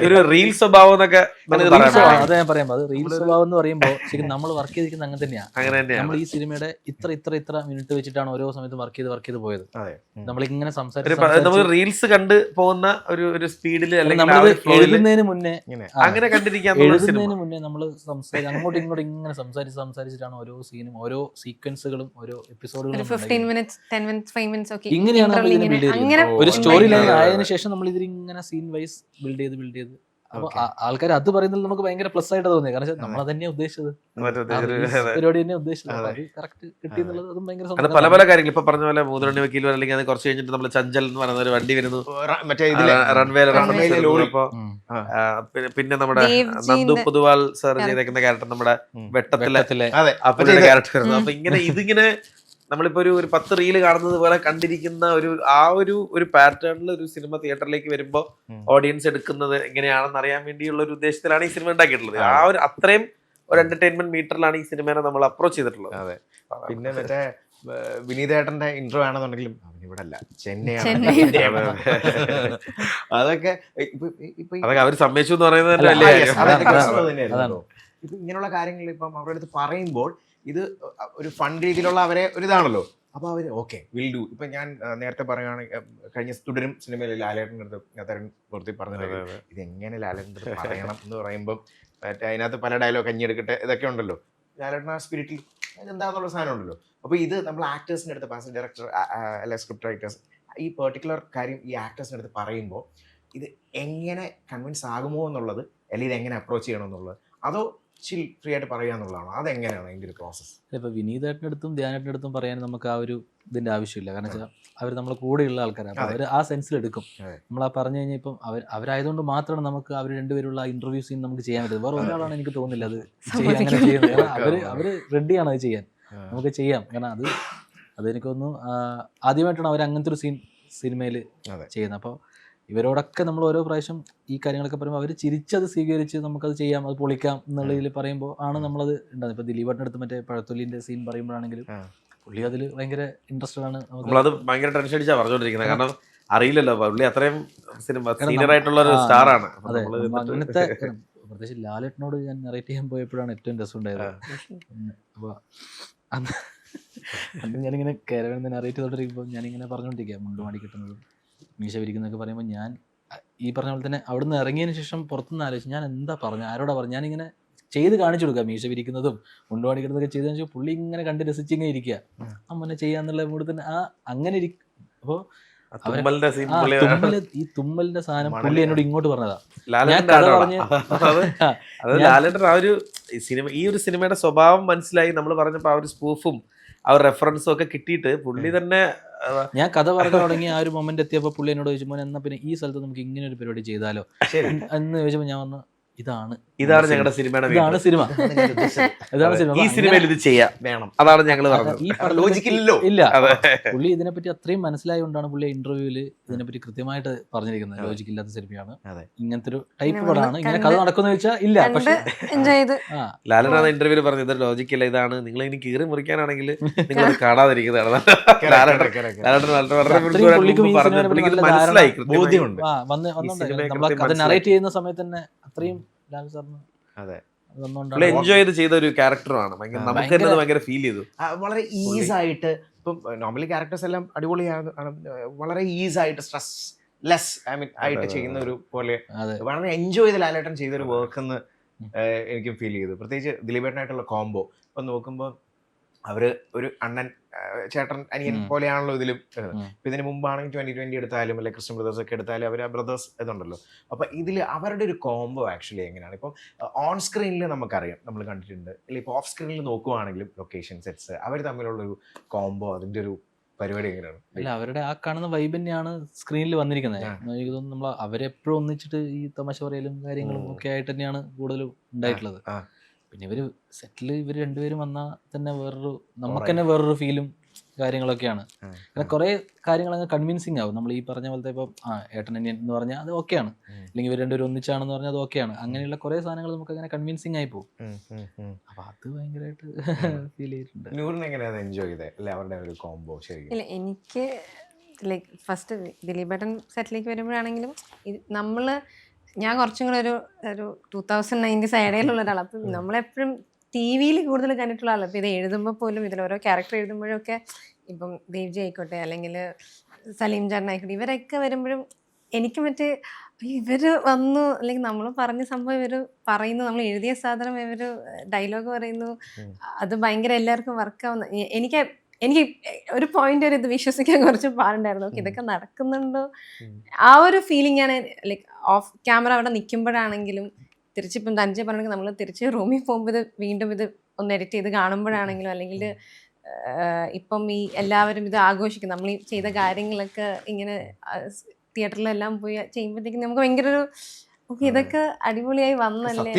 ഒരു റീൽ സ്വഭാവം എന്നൊക്കെ അതെ ഞാൻ പറയാം. അത് റീൽ സ്വഭാവം എന്ന് പറയുമ്പോൾ ശരിക്കും നമ്മൾ വർക്ക് ചെയ്തിരിക്കുന്നത് അങ്ങനെ തന്നെയാണ്. നമ്മൾ ഈ സിനിമയുടെ ഇത്ര മിനിറ്റ് വെച്ചിട്ടാണ് ഓരോ സമയത്തും വർക്ക് ചെയ്ത് പോയത്. നമ്മളിങ്ങനെ സംസാരിച്ച് റീൽസ് കണ്ട് പോകുന്ന ഒരു സ്പീഡിൽ എഴുതുന്നതിന് മുന്നേ അങ്ങനെ എഴുതുന്നതിന് മുന്നേ നമ്മൾ അങ്ങോട്ടും ഇങ്ങോട്ടും ഇങ്ങനെ സംസാരിച്ചിട്ടാണ് ഓരോ സീനും ഓരോ സീക്വൻസുകളും ഓരോ എപ്പിസോഡുകളും ഇങ്ങനെയാണ് ഒരു സ്റ്റോറി ലൈൻ ആയതിനു ശേഷം നമ്മൾ ഇതിലിങ്ങനെ സീൻ വൈസ് ബിൽഡ് ചെയ്ത് അപ്പൊ ആൾക്കാർ അത് പറയുന്നത് നമുക്ക് ഭയങ്കര പ്ലസ് ആയിട്ട് തോന്നി. കാരണം നമ്മൾ തന്നെ ഉദ്ദേശിച്ചത് പരിപാടി തന്നെ ഉദ്ദേശിച്ചത്. അത് കറക്റ്റ് കിട്ടി എന്നുള്ളത് അതും ഭയങ്കര പല പല കാര്യങ്ങൾ ഇപ്പൊ പറഞ്ഞ പോലെ 3-2 വക്കീൽ അല്ലെങ്കിൽ അത് കുറച്ച് കഴിഞ്ഞിട്ട് നമ്മൾ ചഞ്ചൽ എന്ന് പറയുന്ന ഒരു വണ്ടി വരുന്നു പിന്നെ നമ്മുടെ നന്ദു പൊതുവാൾ സാർ ചെയ്തേക്കുന്ന ക്യാരക്ടർ നമ്മുടെ വെട്ടത്തിലെ ക്യാരക്ടർ വരുന്നു. അപ്പൊ ഇതിങ്ങനെ നമ്മളിപ്പോ ഒരു 10 റീല് കാണുന്നത് പോലെ കണ്ടിരിക്കുന്ന ഒരു പാറ്റേണിൽ ഒരു സിനിമ തിയേറ്ററിലേക്ക് വരുമ്പോൾ ഓഡിയൻസ് എടുക്കുന്നത് എങ്ങനെയാണെന്ന് അറിയാൻ വേണ്ടിയുള്ള ഒരു ഉദ്ദേശത്തിലാണ് ഈ സിനിമ ഉണ്ടാക്കിയിട്ടുള്ളത്. ആ ഒരു അത്രയും ഒരു എന്റർടൈൻമെന്റ് മീറ്ററിലാണ് ഈ സിനിമയെ നമ്മൾ അപ്രോച്ച് ചെയ്തിട്ടുള്ളത്. അതെ. പിന്നെ മറ്റേ വിനീതേട്ടന്റെ ഇന്റർവ്യൂ ആണെന്നുണ്ടെങ്കിലും ഇവിടെ അല്ല, ചെന്നൈയാണ്. അതൊക്കെ അവർ സമ്മതിച്ചു എന്ന് പറയുന്നത് ഇപ്പൊ ഇങ്ങനെയുള്ള കാര്യങ്ങൾ ഇപ്പം അവരുടെ അടുത്ത് പറയുമ്പോൾ ഇത് ഒരു ഫൺ രീതിയിലുള്ള അവരെ ഒരു ഇതാണല്ലോ. അപ്പൊ അവര് ഓക്കെ വിൽ ഡു. ഇപ്പൊ ഞാൻ നേരത്തെ പറയുകയാണെങ്കിൽ കഴിഞ്ഞ തുടരും സിനിമയിൽ ലാലേട്ടൻ്റെ അടുത്ത് പുറത്തി പറഞ്ഞത് ഇത് എങ്ങനെ ലാലേട്ടൻ്റെ അടുത്ത് പറയണം എന്ന് പറയുമ്പോൾ അതിനകത്ത് പല ഡയലോഗ് കഞ്ഞിയെടുക്കട്ടെ ഇതൊക്കെ ഉണ്ടല്ലോ. ലാലേട്ടൻ ആ സ്പിരിറ്റിൽ എന്താന്നുള്ള സാധനം ഉണ്ടല്ലോ. അപ്പൊ ഇത് നമ്മൾ ആക്ടേഴ്സിൻ്റെ അടുത്ത് ആസ് എ ഡയറക്ടർ അല്ലെ സ്ക്രിപ്റ്റ് റൈറ്റേഴ്സ് ഈ പെർട്ടിക്കുലർ കാര്യം ഈ ആക്ടേഴ്സിൻ്റെ അടുത്ത് പറയുമ്പോൾ ഇത് എങ്ങനെ കൺവിൻസ് ആകുമോ എന്നുള്ളത്, അല്ലെങ്കിൽ ഇത് എങ്ങനെ അപ്രോച്ച് ചെയ്യണം എന്നുള്ളത്, അതോ ചിൽ ഫ്രീ ആയിട്ട് പറയുക എന്നുള്ളതാണ്, അതെങ്ങനെയാണ് അതിൻ്റെ ഒരു പ്രോസസ്സ്? ഇപ്പൊ വിനീതേട്ടൻ്റെ അടുത്തും ധ്യാനേട്ടൻ്റെ അടുത്തും പറയാൻ നമുക്ക് ആ ഒരു ഇതിന്റെ ആവശ്യമില്ല. കാരണം വെച്ചാൽ അവർ നമ്മളെ കൂടെയുള്ള ആൾക്കാരാണ്. അപ്പൊ അവർ ആ സെൻസിൽ എടുക്കും. നമ്മൾ ആ പറഞ്ഞു കഴിഞ്ഞാൽ ഇപ്പം അവരായതുകൊണ്ട് മാത്രമാണ് നമുക്ക് അവർ രണ്ടുപേരുള്ള ഇന്റർവ്യൂ സീൻ നമുക്ക് ചെയ്യാൻ പറ്റും. വേറെ ഒരാളാണ് എനിക്ക് തോന്നുന്നില്ല അത് അങ്ങനെ ചെയ്യുന്നത്. കാരണം അവര് റെഡിയാണ് അത് ചെയ്യാൻ, നമുക്ക് ചെയ്യാം. കാരണം അതെനിക്കൊന്നു ആദ്യമായിട്ടാണ് അവർ അങ്ങനത്തെ ഒരു സീൻ സിനിമയിൽ ചെയ്യുന്നത്. അപ്പോൾ ഇവരോടൊക്കെ നമ്മൾ ഓരോ പ്രാവശ്യം ഈ കാര്യങ്ങളൊക്കെ പറയുമ്പോൾ അവർ ചിരിച്ചത് സ്വീകരിച്ച് നമുക്കത് ചെയ്യാം, അത് പൊളിക്കാം എന്നുള്ളതിൽ പറയുമ്പോൾ ആണ് നമ്മളത് ഉണ്ടാകുന്നത്. ഇപ്പോൾ ദിലീപേട്ടൻ്റെ അടുത്ത് മറ്റേ പഴത്തൊല്ലിൻ്റെ സീൻ പറയുമ്പോഴാണെങ്കിലും പുള്ളി അതിൽ ഭയങ്കര ഇൻട്രസ്റ്റഡ് ആണ്. നമ്മളത് ഭയങ്കര ടെൻഷൻ അടിച്ചാ പറഞ്ഞുകൊണ്ടിരിക്കുന്നത്. കാരണം അറിയില്ലല്ലോ പുള്ളി അത്രയും സീനിയർ ആയിട്ടുള്ള ഒരു സ്റ്റാർ ആണ്. അതെ, അങ്ങനത്തെ പ്രത്യേകിച്ച് ലാലേട്ടനോട് ഞാൻ നറേറ്റ് ചെയ്യാൻ പോയപ്പോഴാണ് ഏറ്റവും രസം ഉണ്ടായത്. അപ്പോൾ അന്ന് അന്ന് ഞാനിങ്ങനെ കേരളം നറേറ്റ് ചെയ്തോണ്ടിരിക്കുമ്പോൾ ഞാനിങ്ങനെ പറഞ്ഞുകൊണ്ടിരിക്കുക മുണ്ടുമാടി കിട്ടുന്നതും മീശ വിരിക്കുന്നതൊക്കെ പറയുമ്പോൾ ഞാൻ ഈ പറഞ്ഞ പോലെ തന്നെ അവിടുന്ന് ഇറങ്ങിയതിന് ശേഷം പുറത്തുനിന്ന് ആലോചിച്ചു ഞാൻ എന്താ പറഞ്ഞു, ആരോടാ പറഞ്ഞു. ഞാനിങ്ങനെ ചെയ്ത് കാണിച്ചു കൊടുക്കുക, മീശ വിരിക്കുന്നതും മുണ്ടുമാടി കിട്ടുന്നതൊക്കെ ചെയ്ത് കാണിച്ചു. പുള്ളി ഇങ്ങനെ കണ്ട് രസിച്ചിങ്ങനെ ഇരിക്കുക, അമ്മനെ ചെയ്യാന്നുള്ള മൂഡ് തന്നെ അങ്ങനെ അപ്പോൾ ഈ തുമ്മലിന്റെ സാധനം പുള്ളി എന്നോട് ഇങ്ങോട്ട് പറഞ്ഞതാ. ലാലേട്ടൻ ആ ഒരു സിനിമ, ഈ ഒരു സിനിമയുടെ സ്വഭാവം മനസ്സിലായി നമ്മൾ പറഞ്ഞപ്പോ ആ ഒരു സ്പൂഫും ആ ഒരു റെഫറൻസും ഒക്കെ കിട്ടിയിട്ട് പുള്ളി തന്നെ ഞാൻ കഥ പറഞ്ഞു തുടങ്ങി ആ ഒരു മൊമെന്റ് എത്തിയപ്പോൾ പുള്ളി എന്നോട് ചോദിച്ചു, മോനെ എന്നാ പിന്നെ ഈ സ്ഥലത്ത് നമുക്ക് ഇങ്ങനെ ഒരു പരിപാടി ചെയ്താലോ എന്ന് ചോദിച്ചപ്പോൾ ഞാൻ പറഞ്ഞു ഇതാണ് ഞങ്ങളുടെ സിനിമയുടെ ഇതാണ് സിനിമ, ഇതാണ് സിനിമ, ഈ സിനിമയിൽ ഇത് ചെയ്യാം വേണം, അതാണ് ഞങ്ങൾ ലോജിക്കില്ലല്ലോ. ഇല്ല, പുള്ളി ഇതിനെപ്പറ്റി അത്രയും മനസ്സിലായതുകൊണ്ടാണ് പുള്ളി ഇന്റർവ്യൂവിൽ ഇതിനെപ്പറ്റി കൃത്യമായിട്ട് പറഞ്ഞിരിക്കുന്നത്. ലോജിക് ഇല്ലാത്ത സിനിമയാണ്, ഇങ്ങനത്തെ ഒരു ടൈപ്പ് പടമാണ്, ഇങ്ങനെ കഥ നടക്കുന്ന ചോദിച്ചാൽ ഇല്ല. പക്ഷെ ലാലനാഥ ഇന്റർവ്യൂവിൽ പറഞ്ഞു ഇത് ലോജിക് ഇല്ല, ഇതാണ് നിങ്ങൾ ഇനി കീറി മുറിക്കാനാണെങ്കിൽ നിങ്ങൾ കാണാതിരിക്കുന്നതാണ്. മനസ്സിലായി, ബോധ്യമുണ്ട്. കഥ നറേറ്റ് ചെയ്യുന്ന സമയത്ത് തന്നെ അത്രയും എൻജോയ് ചെയ്ത് ചെയ്ത ഒരു ക്യാരക്ടറാണ്. നമുക്ക് തന്നെ ഭയങ്കര ഫീൽ ചെയ്തു. വളരെ ഈസി ആയിട്ട്, ഇപ്പം നോർമലി ക്യാരക്ടേഴ്സ് എല്ലാം അടിപൊളിയാണ്, വളരെ ഈസി ആയിട്ട് സ്ട്രെസ് ലെസ് ആയിട്ട് ചെയ്യുന്ന ഒരു പോലെ വളരെ എൻജോയ് ചെയ്ത് ലാലേട്ടൻ ചെയ്തൊരു വർക്ക് എന്ന് എനിക്കും ഫീൽ ചെയ്തു. പ്രത്യേകിച്ച് ദിലീപേട്ടനായിട്ടുള്ള കോംബോ ഇപ്പം നോക്കുമ്പോൾ അവര് ഒരു അണ്ണൻ ചേട്ടൻ അനിയൻ പോലെയാണല്ലോ ഇതിലും. ഇപ്പം ഇതിന് മുമ്പാണെങ്കിൽ 2020 എടുത്താലും അല്ലെങ്കിൽ ക്രിസ്ത്യൻ ബ്രദേഴ്സ് ഒക്കെ എടുത്താലും അവർ ആ ബ്രദേഴ്സ് ഇതുണ്ടല്ലോ. അപ്പം ഇതിൽ അവരുടെ ഒരു കോംബോ ആക്ച്വലി എങ്ങനെയാണ്, ഇപ്പം ഓൺ സ്ക്രീനിൽ നമുക്കറിയാം, നമ്മൾ കണ്ടിട്ടുണ്ട്, അല്ലെങ്കിൽ ഇപ്പോൾ ഓഫ് സ്ക്രീനിൽ നോക്കുവാണെങ്കിലും ലൊക്കേഷൻ സെറ്റ്സ് അവർ തമ്മിലുള്ളൊരു കോംബോ, അതിൻ്റെ ഒരു പരിപാടി എങ്ങനെയാണ്? അല്ല, അവരുടെ ആ കാണുന്ന വൈബ് തന്നെയാണ് സ്ക്രീനിൽ വന്നിരിക്കുന്നത്. എനിക്ക് തോന്നുന്നു നമ്മൾ അവരെപ്പോഴും ഒന്നിച്ചിട്ട് ഈ തമാശ പറയലും കാര്യങ്ങളും ഒക്കെ ആയിട്ട് തന്നെയാണ് കൂടുതലും ഉണ്ടായിട്ടുള്ളത്. പിന്നെ ഇവര് സെറ്റിൽ ഇവർ രണ്ടുപേരും വന്നാൽ തന്നെ വേറൊരു, നമുക്ക് തന്നെ വേറൊരു ഫീലും കാര്യങ്ങളൊക്കെയാണ്. പിന്നെ കുറെ കാര്യങ്ങൾ അങ്ങ് കൺവിൻസിങ് ആവും. നമ്മൾ ഈ പറഞ്ഞ പോലത്തെ ഇപ്പം ഏട്ടൻ അനിയൻ എന്ന് പറഞ്ഞാൽ അത് ഓക്കെയാണ്, അല്ലെങ്കിൽ ഇവർ രണ്ടുപേരും ഒന്നിച്ചാണെന്ന് പറഞ്ഞാൽ അത് ഓക്കെയാണ്. അങ്ങനെയുള്ള കുറെ സാധനങ്ങൾ നമുക്ക് അങ്ങനെ കൺവിൻസിങ് ആയി പോകും. അപ്പൊ അത് ഭയങ്കരമായിട്ട് ഫീൽ ചെയ്തിട്ടുണ്ട്. എൻജോയ് ചെയ്തേ അവരുടെ ഒരു കോംബോ? ഇല്ല, എനിക്ക് ലൈക്ക് ഫസ്റ്റ് ദിലീപേട്ടൻ സെറ്റിലേക്ക് വരുമ്പോഴാണെങ്കിലും ഞാൻ കുറച്ചും കൂടെ ഒരു 2090s ഇടയിലുള്ള ഒരാളാണ്. അപ്പം നമ്മളെപ്പോഴും ടി വിയിൽ കൂടുതൽ കണ്ടിട്ടുള്ള ആളാണ്. അപ്പോൾ ഇത് എഴുതുമ്പോൾ പോലും ഇതിൽ ഓരോ ക്യാരക്ടർ എഴുതുമ്പോഴൊക്കെ ഇപ്പം ദേവ്ജി ആയിക്കോട്ടെ അല്ലെങ്കിൽ സലീം ചേട്ടൻ ആയിക്കോട്ടെ, ഇവരൊക്കെ വരുമ്പോഴും എനിക്ക് ഇവർ വന്നു, അല്ലെങ്കിൽ നമ്മൾ പറഞ്ഞ സംഭവം ഇവർ പറയുന്നു, നമ്മൾ എഴുതിയ സാധനം ഇവർ ഡയലോഗ് പറയുന്നു, അത് ഭയങ്കര എല്ലാവർക്കും വർക്കാവുന്ന. എനിക്ക് ഒരു പോയിന്റ് വരെ ഇത് വിശ്വസിക്കാൻ കുറച്ച് പാടുണ്ടായിരുന്നു. ഓക്കെ, ഇതൊക്കെ നടക്കുന്നുണ്ടോ, ആ ഒരു ഫീലിംഗ് ആണ്. ലൈക്ക് ഓഫ് ക്യാമറ അവിടെ നിൽക്കുമ്പോഴാണെങ്കിലും തിരിച്ചിപ്പം തനിച്ച് പറഞ്ഞെങ്കിൽ നമ്മൾ തിരിച്ച് റൂമിൽ പോകുമ്പോൾ ഇത് വീണ്ടും ഇത് ഒന്ന് എഡിറ്റ് ചെയ്ത് കാണുമ്പോഴാണെങ്കിലും, അല്ലെങ്കിൽ ഇപ്പം ഈ എല്ലാവരും ഇത് ആഘോഷിക്കും, നമ്മൾ ഈ ചെയ്ത കാര്യങ്ങളൊക്കെ ഇങ്ങനെ തിയേറ്ററിലെല്ലാം പോയി ചെയ്യുമ്പോഴത്തേക്കും നമുക്ക് ഭയങ്കര ഒരു ഓക്കെ ഇതൊക്കെ അടിപൊളിയായി വന്നല്ലേ,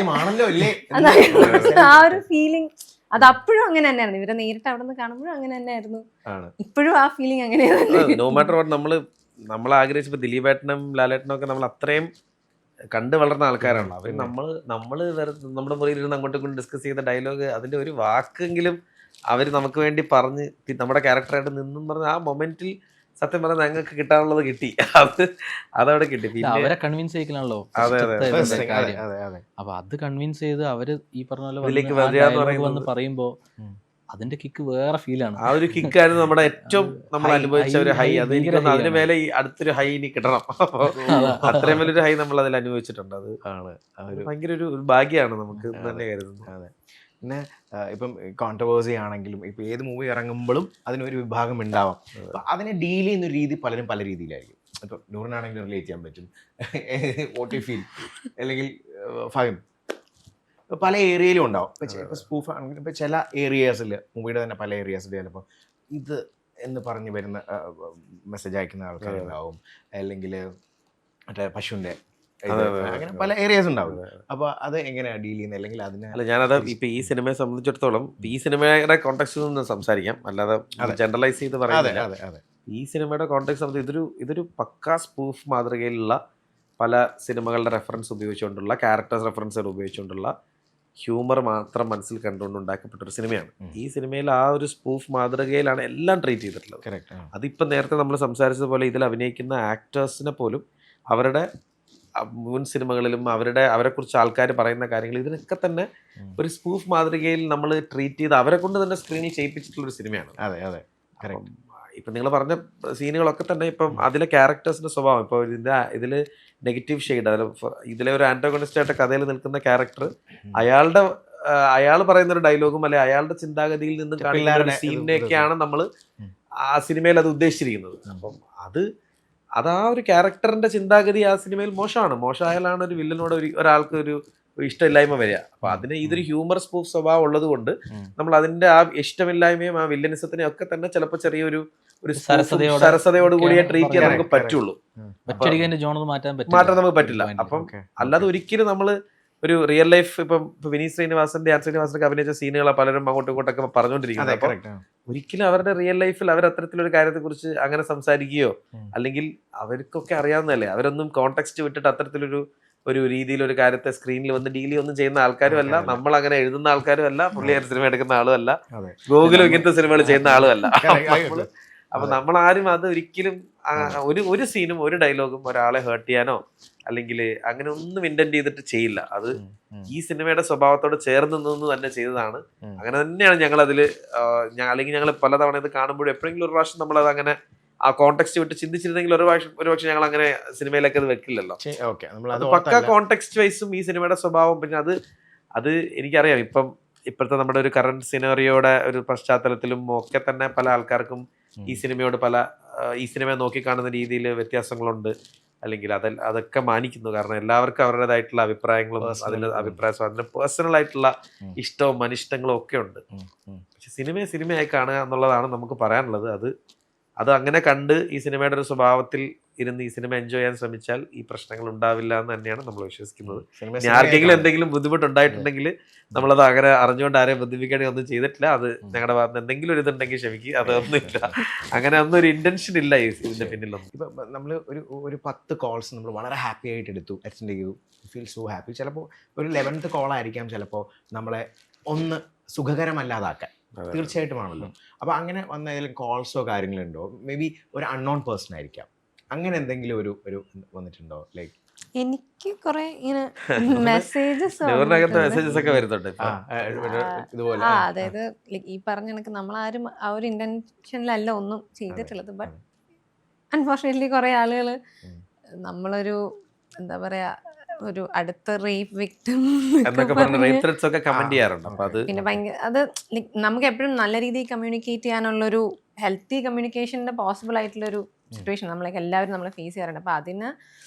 ആ ഒരു ഫീലിംഗ്. അത് അപ്പോഴും അങ്ങനെ തന്നെയായിരുന്നു. ഇവരെ നേരിട്ട് അവിടെ നിന്ന് കാണുമ്പോഴും അങ്ങനെ തന്നെയായിരുന്നു. ഇപ്പോഴും ആ ഫീലിംഗ് അങ്ങനെയാണ്. നോ മാറ്റർ വാട്ട് നമ്മൾ ആഗ്രഹിച്ചപ്പോൾ ദിലീപേട്ടനും ലാലേട്ടനും ഒക്കെ നമ്മൾ അത്രയും കണ്ടു വളർന്ന ആൾക്കാരാണ്. അവർ നമ്മൾ നമ്മുടെ മുറിയിലിരുന്ന് അങ്ങോട്ടും ഇങ്ങോട്ടും ഡിസ്കസ് ചെയ്ത ഡയലോഗ്, അതിന്റെ ഒരു വാക്കെങ്കിലും അവർ നമുക്ക് വേണ്ടി പറഞ്ഞ് നമ്മുടെ ക്യാരക്ടറായിട്ട് നിന്നും പറഞ്ഞ ആ മൊമെന്റിൽ സത്യം പറഞ്ഞാൽ ഞങ്ങൾക്ക് കിട്ടാനുള്ളത് കിട്ടി. അതവിടെ കിട്ടി. അവരെ കൺവിൻസ് ചെയ്യിക്കലാണല്ലോ. അപ്പൊ അത് കൺവിൻസ് ചെയ്ത് അവര് ഈ പറഞ്ഞ പോലെ വന്ന് പറയുമ്പോ അതിന്റെ കിക്ക് വേറെ ഫീലാണ്. ആ ഒരു കിക്കായിരുന്നു നമ്മുടെ ഏറ്റവും നമ്മൾ അനുഭവിച്ച ഒരു ഹൈ. അത് എനിക്ക് അതിന് മേലെ ഈ അടുത്തൊരു ഹൈ ഇനി കിട്ടണം. അത്രയും വലിയൊരു ഹൈ നമ്മൾ അതിൽ അനുഭവിച്ചിട്ടുണ്ട്. അത് ഭയങ്കര ഒരു ഭാഗ്യമാണ് നമുക്ക് തന്നെ കരുതുന്നത്. പിന്നെ ഇപ്പം കോൺട്രവേഴ്സി ആണെങ്കിലും ഇപ്പം ഏത് മൂവി ഇറങ്ങുമ്പോഴും അതിനൊരു വിഭാഗം ഉണ്ടാവാം. അതിനെ ഡീൽ ചെയ്യുന്ന രീതി പലരും പല രീതിയിലായിരിക്കും. ഇപ്പം നൂറിനാണെങ്കിലും റിലേറ്റ് ചെയ്യാൻ പറ്റും, വോട്ട് യു ഫീൽ, അല്ലെങ്കിൽ ഫൈം പല ഏരിയയിലും ഉണ്ടാവും. ഇപ്പം സ്പൂഫ് ആണെങ്കിലും ഇപ്പം ചില ഏരിയാസിൽ മൂവിയുടെ തന്നെ പല ഏരിയാസിൽ ചിലപ്പോൾ ഇത് എന്ന് പറഞ്ഞ് വരുന്ന മെസ്സേജ് അയക്കുന്ന ആൾക്കാരുണ്ടാവും, അല്ലെങ്കിൽ മറ്റേ പശുവിൻ്റെ അങ്ങനെ പല ഏരിയാസ് ഉണ്ടാവും. അപ്പൊ അത് എങ്ങനെയാണ് ഡീൽ ചെയ്യുന്നത്, അല്ലെങ്കിൽ അതിനെ? അല്ല, ഞാനത് ഇപ്പൊ ഈ സിനിമയെ സംബന്ധിച്ചിടത്തോളം ഈ സിനിമയുടെ കോണ്ടെക്സ്റ്റിൽ നിന്ന് സംസാരിക്കാം, അല്ലാതെ ജനറലൈസ് ചെയ്ത് പറയുന്നില്ല. ഈ സിനിമയുടെ കോണ്ടെക്സ്റ്റ് സംബന്ധിച്ച് ഇതൊരു പക്കാ സ്പൂഫ് മാതൃകയിലുള്ള പല സിനിമകളുടെ റെഫറൻസ് ഉപയോഗിച്ചുകൊണ്ടുള്ള ക്യാരക്ടേഴ്സ് റെഫറൻസുകൾ ഉപയോഗിച്ചുകൊണ്ടുള്ള ഹ്യൂമർ മാത്രം മനസ്സിൽ കണ്ടുകൊണ്ട് ഉണ്ടാക്കപ്പെട്ടൊരു സിനിമയാണ്. ഈ സിനിമയിൽ ആ ഒരു സ്പൂഫ് മാതൃകയിലാണ് എല്ലാം ട്രീറ്റ് ചെയ്തിട്ടുള്ളത്. അതിപ്പം നേരത്തെ നമ്മൾ സംസാരിച്ചതുപോലെ ഇതിൽ അഭിനയിക്കുന്ന ആക്ടേഴ്സിനെ പോലും അവരുടെ മുൻ സിനിമകളിലും അവരെക്കുറിച്ച് ആൾക്കാർ പറയുന്ന കാര്യങ്ങൾ ഇതിനൊക്കെ തന്നെ ഒരു സ്പൂഫ് മാതൃകയിൽ നമ്മൾ ട്രീറ്റ് ചെയ്ത് അവരെ കൊണ്ട് തന്നെ സ്ക്രീനിൽ ചെയ്യിപ്പിച്ചിട്ടുള്ളൊരു സിനിമയാണ്. അതെ അതെ ഇപ്പം നിങ്ങൾ പറഞ്ഞ സീനുകളൊക്കെ തന്നെ ഇപ്പം അതിലെ ക്യാരക്ടേഴ്സിന്റെ സ്വഭാവം ഇപ്പോൾ ഇതിൽ നെഗറ്റീവ് ഷെയ്ഡ് ഇതിലെ ഒരു ആന്റോഗണിസ്റ്റ് ആയിട്ട് കഥയിൽ നിൽക്കുന്ന ക്യാരക്ടർ അയാൾ പറയുന്ന ഒരു ഡയലോഗും അല്ലെ അയാളുടെ ചിന്താഗതിയിൽ നിന്ന് കാണിക്കുന്ന സീനിനെയൊക്കെയാണ് നമ്മൾ ആ സിനിമയിൽ അത് ഉദ്ദേശിച്ചിരിക്കുന്നത്. അപ്പം അത് ആ ഒരു ക്യാരക്ടറിന്റെ ചിന്താഗതി ആ സിനിമയിൽ മോശമായാലാണ് ഒരു വില്ലനോട് ഒരാൾക്ക് ഒരു ഇഷ്ടമില്ലായ്മ വരിക. അപ്പൊ അതിന് ഇതൊരു ഹ്യൂമർ സ്പൂഫ് സ്വഭാവം ഉള്ളത് കൊണ്ട് നമ്മൾ അതിന്റെ ആ ഇഷ്ടമില്ലായ്മയും ആ വില്ലനിസത്തിനെയും ഒക്കെ തന്നെ ചിലപ്പോൾ ചെറിയൊരു സരസതയോട് കൂടിയേ ട്രീറ്റ് ചെയ്യാൻ നമുക്ക് പറ്റുള്ളൂ. മാറ്റാൻ നമുക്ക് പറ്റില്ല. അപ്പം അല്ലാതെ ഒരിക്കലും നമ്മള് ഒരു റിയൽ ലൈഫ് ഇപ്പം വിനീത് ശ്രീനിവാസന്റെ ശ്രീനിവാസനൊക്കെ അഭിനയിച്ച സീനുകളെ പലരും അങ്ങോട്ടും ഇങ്ങോട്ടൊക്കെ പറഞ്ഞുകൊണ്ടിരിക്കുന്നത്. അപ്പൊ ഒരിക്കലും അവരുടെ റിയൽ ലൈഫിൽ അവർ അത്തരത്തിലൊരു കാര്യത്തെ കുറിച്ച് അങ്ങനെ സംസാരിക്കുകയോ അല്ലെങ്കിൽ അവർക്കൊക്കെ അറിയാവുന്നതല്ലേ, അവരൊന്നും കോണ്ടെക്സ്റ്റ് വിട്ടിട്ട് അത്തരത്തിലൊരു രീതിയിൽ ഒരു കാര്യത്തെ സ്ക്രീനിൽ വന്ന് ഡീൽ ഒന്നും ചെയ്യുന്ന ആൾക്കാരും അല്ല, നമ്മൾ അങ്ങനെ എഴുതുന്ന ആൾക്കാരും അല്ല, പുള്ളിയാർ സിനിമ എടുക്കുന്ന ആളും അല്ല, ഗോകുലും ഇങ്ങനത്തെ സിനിമകൾ ചെയ്യുന്ന ആളും അല്ല. അപ്പൊ നമ്മൾ ആരും അത് ഒരിക്കലും ഒരു സീനും ഒരു ഡയലോഗും ഒരാളെ ഹേർട്ട് ചെയ്യാനോ അല്ലെങ്കിൽ അങ്ങനെ ഒന്നും ഇന്റന്റ് ചെയ്തിട്ട് ചെയ്യില്ല. അത് ഈ സിനിമയുടെ സ്വഭാവത്തോട് ചേർന്ന് നിന്ന് തന്നെ ചെയ്തതാണ്. അങ്ങനെ തന്നെയാണ് ഞങ്ങൾ അതിൽ അല്ലെങ്കിൽ ഞങ്ങൾ പലതവണ ഇത് കാണുമ്പോഴും എപ്പോഴെങ്കിലും ഒരു പ്രാവശ്യം നമ്മളത് അങ്ങനെ ആ കോണ്ടെക്സ്റ്റ് വിട്ട് ചിന്തിച്ചിരുന്നെങ്കിൽ ഒരുപക്ഷെ ഞങ്ങൾ അങ്ങനെ സിനിമയിലേക്ക് അത് വെക്കില്ലല്ലോ. അത് പക്ക കോണ്ടെക്സ്റ്റ് വൈസും ഈ സിനിമയുടെ സ്വഭാവം. പിന്നെ അത് എനിക്കറിയാം ഇപ്പോഴത്തെ നമ്മുടെ ഒരു കറണ്ട് സിനറിയോയുടെ ഒരു പശ്ചാത്തലത്തിലും ഒക്കെ തന്നെ പല ആൾക്കാർക്കും ഈ സിനിമയോട് ഈ സിനിമയെ നോക്കിക്കാണുന്ന രീതിയിൽ വ്യത്യാസങ്ങളുണ്ട്. അല്ലെങ്കിൽ അതൊക്കെ മാനിക്കുന്നു. കാരണം എല്ലാവർക്കും അവരുടേതായിട്ടുള്ള അഭിപ്രായങ്ങളും അഭിപ്രായ സ്വാതന്ത്ര്യം, പേഴ്സണൽ ആയിട്ടുള്ള ഇഷ്ടവും അനിഷ്ടങ്ങളും ഒക്കെ ഉണ്ട്. പക്ഷെ സിനിമയായി കാണുക എന്നുള്ളതാണ് നമുക്ക് പറയാനുള്ളത്. അത് അങ്ങനെ കണ്ട് ഈ സിനിമയുടെ ഒരു സ്വഭാവത്തിൽ ഇരുന്ന് ഈ സിനിമ എൻജോയ് ചെയ്യാൻ ശ്രമിച്ചാൽ ഈ പ്രശ്നങ്ങൾ ഉണ്ടാവില്ല എന്ന് തന്നെയാണ് നമ്മൾ വിശ്വസിക്കുന്നത്. ആർക്കെങ്കിലും എന്തെങ്കിലും ബുദ്ധിമുട്ടുണ്ടായിട്ടുണ്ടെങ്കിൽ നമ്മളത് അങ്ങനെ അറിഞ്ഞുകൊണ്ട് ആരെയും ബുദ്ധിമുട്ടിക്കേണ്ടി ഒന്നും ചെയ്തിട്ടില്ല. അത് ഞങ്ങളുടെ ഭാഗത്ത് എന്തെങ്കിലും ഒരു ഇതുണ്ടെങ്കിൽ ക്ഷമിക്കുക, അതൊന്നുമില്ല. അങ്ങനെ ഒന്നും ഒരു ഇന്റൻഷൻ ഇല്ല ഇതിന്റെ പിന്നിലൊന്നും. ഇപ്പൊ നമ്മൾ ഒരു 10 കോൾസ് നമ്മൾ വളരെ ഹാപ്പി ആയിട്ട് എടുത്തു, അറ്റൻഡ് ചെയ്തു, ഫീൽ സോ ഹാപ്പി. ചിലപ്പോൾ ഒരു 11th കോളായിരിക്കാം ചിലപ്പോൾ നമ്മളെ ഒന്ന് സുഖകരമല്ലാതാക്കാൻ. തീർച്ചയായിട്ടുമാണല്ലോ. അപ്പൊ അങ്ങനെ വന്ന ഏതെങ്കിലും കോൾസോ കാര്യങ്ങളുണ്ടോ? മേ ബി ഒരു അൺനോൺ പേഴ്സൺ ആയിരിക്കാം, അങ്ങനെ എന്തെങ്കിലും ഒരു വന്നിട്ടുണ്ടോ? ലൈക്ക് എനിക്ക് കുറെ ഇങ്ങനെ മെസ്സേജസ് ഒക്കെ വരുന്നുണ്ട് ഇതുപോലെ. അതായത് ഈ പറഞ്ഞ കണക്ക് നമ്മളാരും ആ ഒരു ഇന്റൻഷനിലല്ല ഒന്നും ചെയ്തിട്ടുള്ളത്. ബട്ട് അൺഫോർച്ചുനേറ്റ്ലി കുറെ ആളുകൾ നമ്മളൊരു എന്താ പറയാ ഒരു അടുത്ത റേപ്പ് വിക്ടിം പിന്നെ ഭയങ്കര അത് നമുക്ക് എപ്പോഴും നല്ല രീതിയിൽ കമ്മ്യൂണിക്കേറ്റ് ചെയ്യാനുള്ളൊരു ഹെൽത്തി കമ്മ്യൂണിക്കേഷൻ്റെ പോസിബിൾ ആയിട്ടുള്ളൊരു സിറ്റുവേഷൻ നമ്മളൊക്കെ എല്ലാവരും നമ്മൾ ഫേസ് ചെയ്യാറുണ്ട്. അപ്പം അതിന്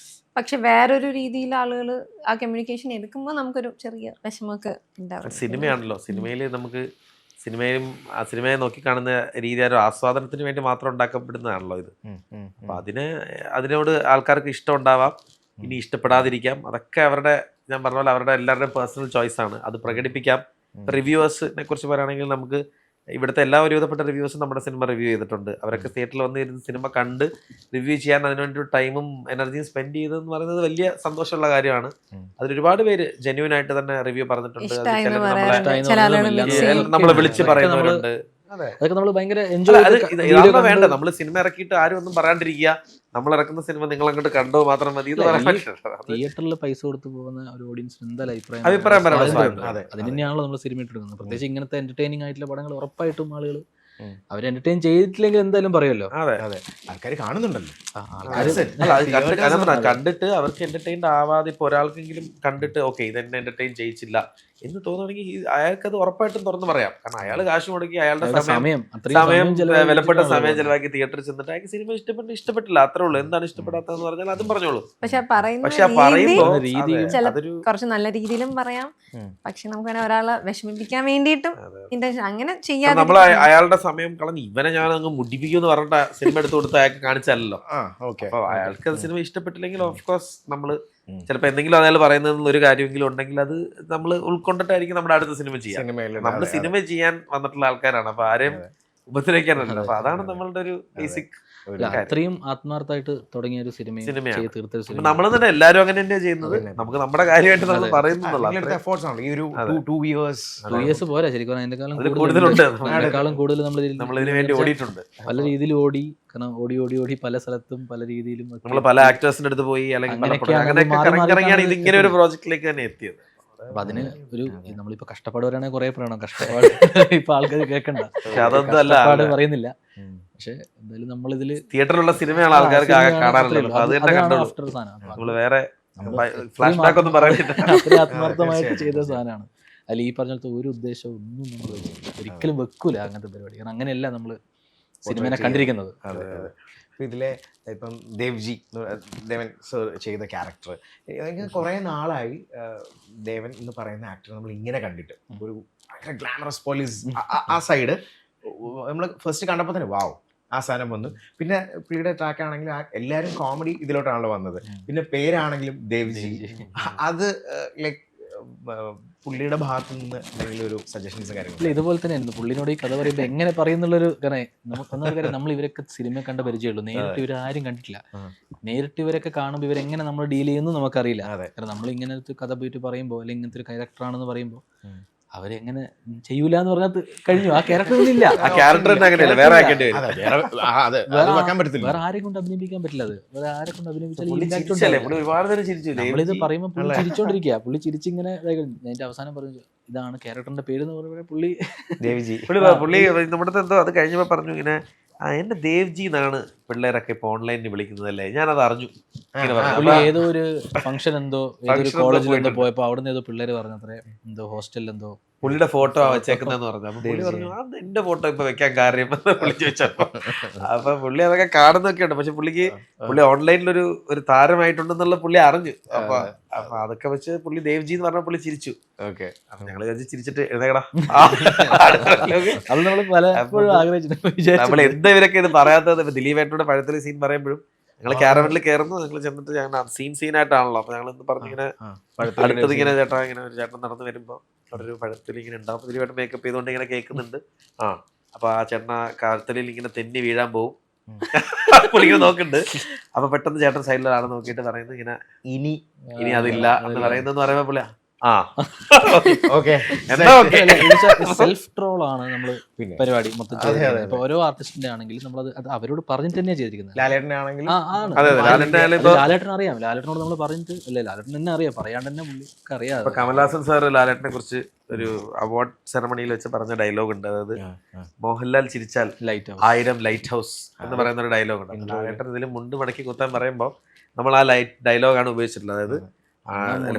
പക്ഷെ വേറൊരു രീതിയിൽ ആളുകൾ ആ കമ്മ്യൂണിക്കേഷൻ എടുക്കുമ്പോൾ നമുക്കൊരു ചെറിയ വിഷമമൊക്കെ ഉണ്ടാവും. സിനിമയാണല്ലോ, സിനിമയിൽ നമുക്ക് സിനിമയെ നോക്കിക്കാണുന്ന രീതി ഒരു ആസ്വാദനത്തിന് വേണ്ടി മാത്രം ഉണ്ടാക്കപ്പെടുന്നതാണല്ലോ ഇത്. അപ്പം അതിനോട് ആൾക്കാർക്ക് ഇഷ്ടം ഉണ്ടാവാം, ഇനി ഇഷ്ടപ്പെടാതിരിക്കാം. അതൊക്കെ ഞാൻ പറഞ്ഞ പോലെ അവരുടെ എല്ലാവരുടെയും പേഴ്സണൽ ചോയ്സ് ആണ്. അത് പ്രകടിപ്പിക്കാം. റിവ്യൂവേഴ്സിനെ കുറിച്ച് പറയുകയാണെങ്കിൽ നമുക്ക് ഇവിടുത്തെ എല്ലാ ഒരുവിധപ്പെട്ട റിവ്യൂസും നമ്മുടെ സിനിമ റിവ്യൂ ചെയ്തിട്ടുണ്ട്. അവരൊക്കെ തിയേറ്ററിൽ വന്നിരുന്ന് സിനിമ കണ്ട് റിവ്യൂ ചെയ്യാൻ അതിനുവേണ്ടി ടൈമും എനർജിയും സ്പെൻഡ് ചെയ്തെന്ന് പറയുന്നത് വലിയ സന്തോഷമുള്ള കാര്യമാണ്. അതിലൊരുപാട് പേര് ജെന്യൂൻ ആയിട്ട് തന്നെ റിവ്യൂ പറഞ്ഞിട്ടുണ്ട്. നമ്മളെ വിളിച്ച് പറയുന്നവരുണ്ട്. അതൊക്കെ നമ്മൾ ഭയങ്കര എൻജോയ് വേണ്ട. നമ്മൾ സിനിമ ഇറക്കിയിട്ട് ആരും ഒന്നും പറയാണ്ടിരിക്കുക, നമ്മൾ ഇറക്കുന്ന സിനിമ നിങ്ങൾ അങ്ങോട്ട് കണ്ടോ മാത്രം മതി എന്ന് പറയാൻ പറ്റില്ല. തിയേറ്ററിൽ പൈസ കൊടുത്ത് പോകുന്ന ഒരു ഓഡിയൻസിന് എന്തായാലും അഭിപ്രായം അതിന് തന്നെയാണല്ലോ നമ്മൾ സിനിമ ഇട്ടെടുക്കുന്നത്. പ്രത്യേകിച്ച് ഇങ്ങനത്തെ എന്റർടൈനിങ് ആയിട്ടുള്ള പടങ്ങൾ ഉറപ്പായിട്ടും ആളുകൾ അവർ എന്റർടൈൻ ചെയ്തിട്ടില്ലെങ്കിൽ എന്തായാലും പറയുമല്ലോ. അതെ അതെ, ആൾക്കാർ കാണുന്നുണ്ടല്ലോ. കണ്ടിട്ട് അവർക്ക് എന്റർടൈൻഡ് ആവാതെ ഇപ്പൊ ഒരാൾക്കെങ്കിലും കണ്ടിട്ട് ഓക്കെ ഇതെന്നെ എന്റർടൈൻ ചെയ്യിച്ചില്ല എന്ന് തോന്നുകയാണെങ്കിൽ അയാൾക്ക് അത് ഉറപ്പായിട്ടും തുറന്നു പറയാം. കാരണം അയാൾ കാശ് മുടക്കി അയാളുടെ സമയം വിലപ്പെട്ട സമയം ചെലവാക്കി തിയേറ്ററിൽ ചെന്നിട്ട് അയാൾക്ക് സിനിമ ഇഷ്ടപ്പെട്ടില്ല, അത്രേ ഉള്ളൂ. എന്താണ് ഇഷ്ടപ്പെടാത്തതെന്ന് പറഞ്ഞാൽ അതും പറഞ്ഞോളൂ. പക്ഷെ കുറച്ച് നല്ല രീതിയിലും പറയാം, പക്ഷെ നമുക്ക് ഒരാളെ വിഷമിപ്പിക്കാൻ വേണ്ടിയിട്ടും അങ്ങനെ ചെയ്യാൻ നമ്മൾ അയാളുടെ സമയം കളഞ്ഞ് ഇവനെ ഞാൻ അങ്ങ് മുടിപ്പിക്കുമെന്ന് പറഞ്ഞിട്ട് സിനിമ എടുത്തു കൊടുത്ത് അയാൾക്ക് കാണിച്ചല്ലോ. അപ്പൊ അയാൾക്ക് അത് സിനിമ ഇഷ്ടപ്പെട്ടില്ലെങ്കിൽ ഓഫ് കോഴ്സ് നമ്മള് ചിലപ്പോൾ എന്തെങ്കിലും അയാൾ പറയുന്നതിൽ ഒരു കാര്യമെങ്കിലും ഉണ്ടെങ്കിൽ അത് നമ്മൾ ഉൾക്കൊണ്ടിട്ടായിരിക്കും നമ്മുടെ അടുത്ത സിനിമ ചെയ്യാൻ. നമ്മൾ സിനിമ ചെയ്യാൻ വന്നിട്ടുള്ള ആൾക്കാരാണ്, അപ്പൊ ആരെയും ഉപദ്രവിക്കാനല്ല. അപ്പൊ അതാണ് നമ്മളുടെ ഒരു ബേസിക് അല്ല, അത്രയും ആത്മാർത്ഥമായിട്ട് തുടങ്ങിയ ഒരു സിനിമയാണ് സിനിമയാണ്. തീർത്തൊരു ഇപ്പൊ സിനിമ. നമ്മൾ തന്നെ എല്ലാവരും അങ്ങനെ തന്നെയാണ് ചെയ്യുന്നത്. നമുക്ക് നമ്മുടെ കാര്യമായിട്ട് നമ്മൾ അതെ. പറയുന്നുള്ളൂ. എഫേർട്സ് ആണ് ഈ ഒരു അതെ. 2 years 2 years പോരാ ശരിക്കും, അതിനേക്കാളും അതിൽ കൂടുതലുണ്ട്. കൂടുതലുണ്ട്. അതിനേക്കാളും കൂടുതൽ നമ്മൾ ഇതിനു വേണ്ടി ഓടിയിട്ടുണ്ട്. പല രീതിയിൽ ഓടി, കാരണം ഓടി പല സ്ഥലത്തും പല രീതിയിലും ഒക്കെ നമ്മൾ പല ആക്ടേഴ്സിന്റെ അടുത്ത് പോയി, അല്ലെങ്കിൽ പല അങ്ങനെയൊക്കെയാണ് അങ്ങനെയൊക്കെ മാറി മാറി ഇറങ്ങിയാണ് ഇത് ഇങ്ങനെ ഒരു പ്രോജക്റ്റിലേക്ക് തന്നെ എത്തിയത്. അപ്പൊ അതിന് ഒരു നമ്മളിപ്പോ കഷ്ടപ്പാടുവരാണെങ്കിൽ കുറെ പറയണം. കഷ്ടപ്പാട് ഇപ്പൊ ആൾക്കാർ കേൾക്കണ്ട, പക്ഷെ അതൊന്നും അല്ല. കഷ്ടപ്പാട് പറയുന്നില്ല. പക്ഷെ എന്തായാലും നമ്മളിതില് തിയേറ്ററിലുള്ള സിനിമയാണ് ആൾക്കാർക്ക് കാണാനുള്ളത്. അപ്പൊ അത് തന്നെ കണ്ടോളൂ. ആഫ്റ്റർ സാധനം. നമ്മള് വേറെ ഫ്ലാഷ് ബാക്ക് ഒന്നും പറയുന്നില്ല. അത്രയും ആത്മാർത്ഥമായിട്ട് ചെയ്ത സാധനമാണ്. അതിൽ ഈ പറഞ്ഞ ഒരു ഉദ്ദേശവും ഒന്നും നമ്മൾ ഒരിക്കലും വെക്കൂല അങ്ങനത്തെ പരിപാടി. കാരണം അങ്ങനെയല്ല നമ്മള് സിനിമനെ കണ്ടിരിക്കുന്നത്. അതെ അതെ. ഇപ്പം ഇതിലെ ഇപ്പം ദേവൻ സർ ചെയ്ത ക്യാരക്ടർ എനിക്ക് കുറേ നാളായി ദേവൻ എന്ന് പറയുന്ന ആക്ടർ നമ്മൾ ഇങ്ങനെ കണ്ടിട്ട് ഒരു ഭയങ്കര ഗ്ലാമറസ് പോലീസ് ആ സൈഡ് നമ്മൾ ഫസ്റ്റ് കണ്ടപ്പോൾ തന്നെ വാവ് ആ സാധനം വന്നു. പിന്നെ പുള്ളിയുടെ ട്രാക്ക് ആണെങ്കിലും എല്ലാവരും കോമഡി ഇതിലോട്ടാണല്ലോ വന്നത്. പിന്നെ പേരാണെങ്കിലും ദേവ്ജി. അത് ലൈക്ക് പുള്ളിയുടെ ഭാഗത്ത് നിന്ന് എന്തെങ്കിലും ഒരു സജഷൻസ് കാര്യങ്ങൾ ഇതുപോലെ തന്നെയായിരുന്നു. പുള്ളിനോട് ഈ കഥ പറയുമ്പോൾ എങ്ങനെ പറയുന്നുള്ളൊരു കാര്യം നമുക്കൊന്നൊരു കാര്യം, നമ്മൾ ഇവരൊക്കെ സിനിമ കണ്ട പരിചയമുള്ളൂ, നേരിട്ട് ഇവരാരും കണ്ടിട്ടില്ല. നേരിട്ട് ഇവരൊക്കെ കാണുമ്പോൾ ഇവരെങ്ങനെ നമ്മൾ ഡീൽ ചെയ്യുന്നു നമുക്കറിയില്ല. കാരണം നമ്മൾ ഇങ്ങനത്തെ കഥ പോയിട്ട് പറയുമ്പോൾ, അല്ലെങ്കിൽ ഇങ്ങനത്തെ ഒരു ക്യാരക്ടറാണെന്ന് പറയുമ്പോൾ അവരെങ്ങനെ ചെയ്യൂല എന്ന് പറഞ്ഞാൽ കഴിഞ്ഞു. ആ ക്യാരക്ടറില്ല, ആ ക്യാരക്ടർ അങ്ങനെയല്ല, വേറെ ആക്കേണ്ടി വരും. വേറെ ആരെയും കൊണ്ട് അഭിനയിപ്പിക്കാൻ പറ്റില്ല. അത് വേറെ ആരെ കൊണ്ട് പുള്ളി ഒരുപാട് നേരം ചിരിച്ചു. നമ്മളിത് പറയുമ്പോൾ പുള്ളി ചിരിച്ചോണ്ടിരിക്കുക. പുള്ളി ചിരിച്ചിങ്ങനെ അതിന്റെ അവസാനം പറഞ്ഞു ഇതാണ് ക്യാരക്ടറിന്റെ പേര് എന്ന് പറയുമ്പോൾ പുള്ളി ദേവ്ജി പുള്ളി നമ്മുടെ എന്തോ അത് കഴിഞ്ഞപ്പോ പറഞ്ഞു ഇങ്ങനെ എന്റെ ദേവ്ജി എന്നാണ് പിള്ളേരൊക്കെ ഇപ്പൊ ഓൺലൈനിൽ വിളിക്കുന്നതല്ലേ, ഞാനത് അറിഞ്ഞു. പുള്ളി ഏതോ ഒരു ഫംഗ്ഷൻ എന്തോ ഏതൊരു കോളേജിൽ എന്തോ പോയപ്പോ അവിടുന്ന് ഏതോ പിള്ളേര് പറഞ്ഞത്രേ എന്തോ ഹോസ്റ്റലിൽ എന്തോ പുള്ളിയുടെ ഫോട്ടോ വെച്ചേക്കുന്നതെന്ന് പറഞ്ഞു. അപ്പൊ പുള്ളി പറഞ്ഞു അത് എന്റെ ഫോട്ടോ ഇപ്പൊ വെക്കാൻ കാര്യം പുള്ളി ചോദിച്ചപ്പോ. അപ്പൊ പുള്ളി അതൊക്കെ കാണുന്നൊക്കെ ഉണ്ട്. പക്ഷെ പുള്ളി ഓൺലൈനിലൊരു താരമായിട്ടുണ്ടെന്നുള്ള പുള്ളി അറിഞ്ഞു. അപ്പൊ അതൊക്കെ വെച്ച് പുള്ളി ദേവ്ജി എന്ന് പറഞ്ഞ പുള്ളി ചിരിച്ചു. ഓക്കെ. അപ്പൊ ഞങ്ങള് വിചാരിച്ച് ചിരിച്ചിട്ട് എഴുതേടാ അത് നമ്മള് പലപ്പോഴും ആഗ്രഹിച്ചിട്ടുണ്ട്. നമ്മൾ എന്താ ഇവരൊക്കെ ഇത് പറയാത്തത്. ദിലീപേട്ടയുടെ പഴത്തിലെ സീൻ പറയുമ്പോഴും ഞങ്ങൾ ക്യാരവനിൽ കയറുന്നു, ഞങ്ങൾ ചെന്നിട്ട് ഞങ്ങൾ സീനായിട്ടാണല്ലോ. അപ്പൊ ഞങ്ങൾ എന്ത് പറഞ്ഞിങ്ങനെ അടുത്തത് ഇങ്ങനെ ചേട്ടാ ഇങ്ങനെ ഒരു ചേട്ടൻ നടന്നു വരുമ്പോ അവിടെ ഒരു പഴത്തിൽ ഇങ്ങനെ ഉണ്ടാവും. ദിലീപേട്ടൻ മേക്കപ്പ് ചെയ്തുകൊണ്ട് ഇങ്ങനെ കേൾക്കുന്നുണ്ട്. അപ്പൊ ആ ചേട്ടൻ കഴുത്തലിൽ ഇങ്ങനെ തെന്നി വീഴാൻ പോവും. പുള്ളിങ്ങനെ നോക്കുന്നുണ്ട്. അപ്പൊ പെട്ടെന്ന് ചേട്ടൻ സൈഡിലാണ് നോക്കിയിട്ട് പറയുന്നത് ഇങ്ങനെ ഇനി അതില്ല എന്ന് പറയുന്നെന്ന് പറയുമ്പോ പുള്ളി സെൽഫ് ട്രോൾ ആണ് നമ്മള് പരിപാടി മൊത്തം. ഇപ്പൊ ഓരോ ആർട്ടിസ്റ്റിന്റെ ആണെങ്കിലും നമ്മളത് അവരോട് പറഞ്ഞിട്ട് തന്നെയാണ് ചെയ്തിരിക്കുന്നത്. ലാലേട്ടൻ അറിയാം, ലാലേട്ടനോട് നമ്മൾ പറഞ്ഞിട്ട് അല്ലേ, ലാലേട്ടൻ തന്നെ അറിയാം, പറയാണ്ട് തന്നെ പുള്ളിക്ക് അറിയാം. കമൽഹാസൻ സാർ ലാലേട്ടനെ കുറിച്ച് ഒരു അവാർഡ് സെറമണിയിൽ വെച്ച് പറഞ്ഞ ഡയലോഗ് ഉണ്ട്. അതായത് മോഹൻലാൽ ചിരിച്ചാൽ 1000 ലൈറ്റ് ഹൗസ് എന്ന് പറയുന്ന ഒരു ഡയലോഗ് ഉണ്ട്. ലാലേട്ടൻ ഇതിൽ മുണ്ട് മടക്കി കുത്താൻ പറയുമ്പോൾ നമ്മൾ ആ ഡയലോഗാണ് ഉപയോഗിച്ചിട്ടുള്ളത്. അതായത്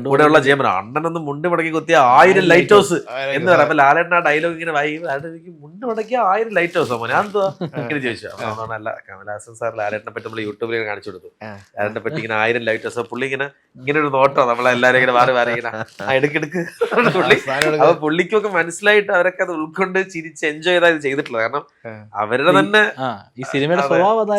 കൂടെയുള്ള ജയമന അണ്ണനൊന്ന് മുണ്ട് മടക്കി കുത്തിയ 1000 ലൈറ്റ് ഹൗസ് എന്ന് പറയാം. അപ്പൊ ലാലേട്ടൻ ആ ഡയലോഗ് ഇങ്ങനെ വായിക്കും, മുണ്ട് മടക്കിയ 1000 ലൈറ്റ് ഹൗസോ മോനെ ഞാൻ ഇങ്ങനെ ചോദിച്ചു. അല്ല കമൽഹാസൻ സാർ ലാലേട്ടനെ പറ്റി നമ്മൾ യൂട്യൂബിൽ കാണിച്ചു കൊടുത്തു. ലാലേട്ടനെ പറ്റി ഇങ്ങനെ 1000 ലൈറ്റ് ഹൗസ്. പുള്ളി ഇങ്ങനെ ഒരു നോട്ടോ നമ്മളെല്ലാരും ഇങ്ങനെ മാറി ഇങ്ങനെ എടുക്കെടുക്ക് പുള്ളി. അപ്പൊ പുള്ളിക്കൊക്കെ മനസ്സിലായിട്ട് അവരൊക്കെ അത് ഉൾക്കൊണ്ട് ചിരിച്ച് എൻജോയ് ചെയ്താൽ ഇത് ചെയ്തിട്ടുള്ളത്. കാരണം അവരുടെ തന്നെ ഈ സിനിമയുടെ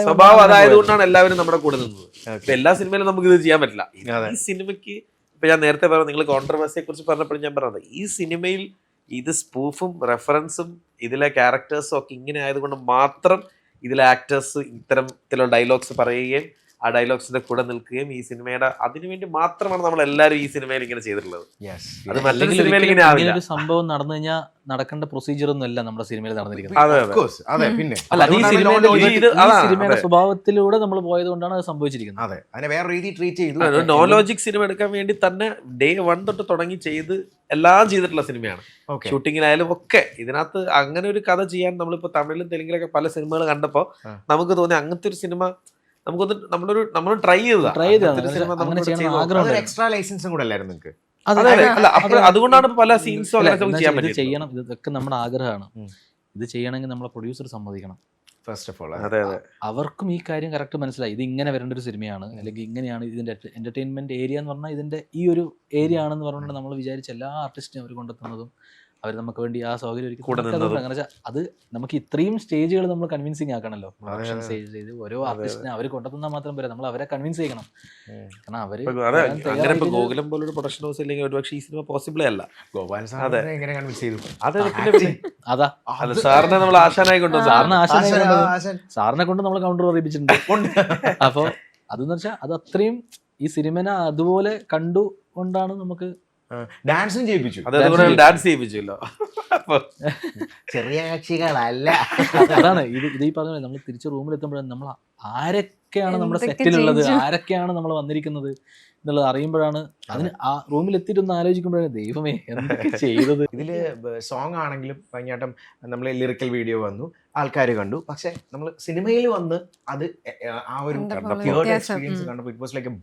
സ്വഭാവം അതായത് കൊണ്ടാണ് എല്ലാവരും നമ്മുടെ കൂടെ നിന്നത്. ഇപ്പൊ എല്ലാ സിനിമയിലും നമുക്ക് ഇത് ചെയ്യാൻ പറ്റില്ല. ഈ സിനിമയ്ക്ക് ഇപ്പൊ ഞാൻ നേരത്തെ പറഞ്ഞു, നിങ്ങൾ കോൺട്രവേഴ്സിയെ കുറിച്ച് പറഞ്ഞപ്പോഴും ഞാൻ പറഞ്ഞത് ഈ സിനിമയിൽ ഇത് സ്പൂഫും റെഫറൻസും ഇതിലെ ക്യാരക്ടേഴ്സും ഒക്കെ ഇങ്ങനെ ആയതുകൊണ്ട് മാത്രം ഇതിലെ ആക്ടേഴ്സ് ഇത്തരത്തിലുള്ള ഡയലോഗ്സ് പറയുകയും ആ ഡയലോഗ്സിന്റെ കൂടെ നിൽക്കുകയും ഈ സിനിമയുടെ അതിനുവേണ്ടി മാത്രമാണ് നമ്മൾ എല്ലാവരും ഈ സിനിമയിൽ ഇങ്ങനെ ചെയ്തിട്ടുള്ളത്. അത് മറ്റൊരു സിനിമയിൽ ഇങ്ങനെ ആവില്ല. ഒരു സംഭവം നടന്നു കഴിഞ്ഞാൽ നടക്കേണ്ട പ്രൊസീജിയർ ഒന്നും അല്ല നമ്മുടെ സിനിമയിൽ നടന്നിരിക്കുന്നത്. സിനിമയുടെ സ്വഭാവത്തിലൂടെ നമ്മൾ പോയത് കൊണ്ടാണ് അത് സംഭവിച്ചിരിക്കുന്നത്. നോ ലോജിക് സിനിമ എടുക്കാൻ വേണ്ടി തന്നെ ഡേ 1 തൊട്ട് തുടങ്ങി ചെയ്ത് എല്ലാം ചെയ്തിട്ടുള്ള സിനിമയാണ്. ഷൂട്ടിങ്ങിലായാലും ഒക്കെ ഇതിനകത്ത് അങ്ങനെ ഒരു കഥ ചെയ്യാൻ നമ്മളിപ്പോ തമിഴിലും തെലുങ്കിലൊക്കെ പല സിനിമകൾ കണ്ടപ്പോ നമുക്ക് തോന്നി അങ്ങനത്തെ ഒരു സിനിമ നമ്മൾ ട്രൈ എക്സ്ട്രാ ലൈസൻസും കൂടെ അല്ലായിരുന്നു നിങ്ങൾക്ക്? അതുകൊണ്ടാണ് പല സീൻസും ചെയ്യണം. ഇതൊക്കെ നമ്മുടെ ആഗ്രഹമാണ്. ഇത് ചെയ്യണമെങ്കിൽ നമ്മളെ പ്രൊഡ്യൂസർ സമ്മതിക്കണം ഫസ്റ്റ് ഓഫ് ഓൾ. അവർക്കും ഈ കാര്യം കറക്റ്റ് മനസ്സിലായി. ഇത് ഇങ്ങനെ വരേണ്ട ഒരു സിനിമയാണ്, അല്ലെങ്കിൽ ഇങ്ങനെയാണ് ഇതിന്റെ എന്റർടൈൻമെന്റ് ഏരിയ എന്ന് പറഞ്ഞാൽ ഇതിന്റെ ഈ ഒരു ഏരിയ ആണെന്ന് പറഞ്ഞുകൊണ്ട് നമ്മൾ വിചാരിച്ച എല്ലാ ആർട്ടിസ്റ്റിനെയും അവർ കൊണ്ടെത്തുന്നതും അവർ നമുക്ക് വേണ്ടി ആ സൗകര്യം ഒരുക്കി കൂടെ നമുക്ക് അതുകൊണ്ട് നിന്നതും. അങ്ങനെ വെച്ചാൽ അത് നമുക്ക് ഇത്രയും സ്റ്റേജുകൾ നമ്മൾ കൺവിൻസിങ് ആക്കണല്ലോ. അതെ, പ്രൊഡക്ഷൻ അതെ. സ്റ്റേജ് ചെയ്ത് ഓരോ ആർട്ടിസ്റ്റിനെ അവർ കൊണ്ടുവന്നാൽ മാത്രം പോരാ, നമ്മൾ അവരെ കൺവിൻസ് ചെയ്യണം. കാരണം അവര് അതെ വരാൻ അങ്ങനെ ഇപ്പൊ തയ്യാറായിട്ട് ഗോകുലം പോലൊരു പ്രൊഡക്ഷൻ ഹൗസ് ഇല്ലെങ്കിൽ ഒരുപക്ഷെ ഈ സിനിമ പോസിബിളേ അല്ല. ഗോപാൽ അതെ. സാറിനെ എങ്ങനെ കൺവിൻസ് ചെയ്തു? അതെ പിന്നെ അതാ അല്ല സാറിനെ നമ്മൾ ആശാനായി കൊണ്ടുവന്നു. സാറിന് ആശാനെ ആശാൻ, കൊണ്ടുവന്നു. ആശാൻ. സാറിനെ കൊണ്ട് നമ്മൾ കൗണ്ടർ പറയിപ്പിച്ചിട്ടുണ്ട്. അപ്പോൾ അതെന്ന് വെച്ചാൽ അത് അത്രയും ഈ സിനിമനെ അതുപോലെ കണ്ടുകൊണ്ടാണ് നമുക്ക് ഡാൻസും ചെയ്യിപ്പിച്ചു. അതുകൊണ്ട് ഡാൻസ് ചെയ്യിപ്പിച്ചല്ലോ. അപ്പൊ ചെറിയ കക്ഷികളല്ല. അതാണ് ഇത് ഈ പറഞ്ഞ നമ്മൾ തിരിച്ച് റൂമിൽ എത്തുമ്പോഴാണ് നമ്മൾ ആരൊക്കെയാണ് നമ്മുടെ എന്തൊക്കെ സെറ്റിലുള്ളത്, change. ആരൊക്കെയാണ് നമ്മൾ വന്നിരിക്കുന്നത് എന്നുള്ളത് അറിയുമ്പോഴാണ്, അതിന് ആ റൂമിൽ എത്തിയിട്ടൊന്ന് ആലോചിക്കുമ്പോഴാണ് ദൈവമേ എന്തൊക്കെ ചെയ്തത്. ഇതില് സോങ് ആണെങ്കിലും ഭയങ്കരമായിട്ടും നമ്മൾ ലിറിക്കൽ വീഡിയോ വന്നു, ആൾക്കാർ കണ്ടു. പക്ഷെ നമ്മൾ സിനിമയിൽ വന്ന് അത് ആ ഒരു കണ്ടപ്പോൾ തിയേറ്റർ വ്യത്യാസം. എക്സ്പീരിയൻസ് കണ്ടപ്പോൾ it was like A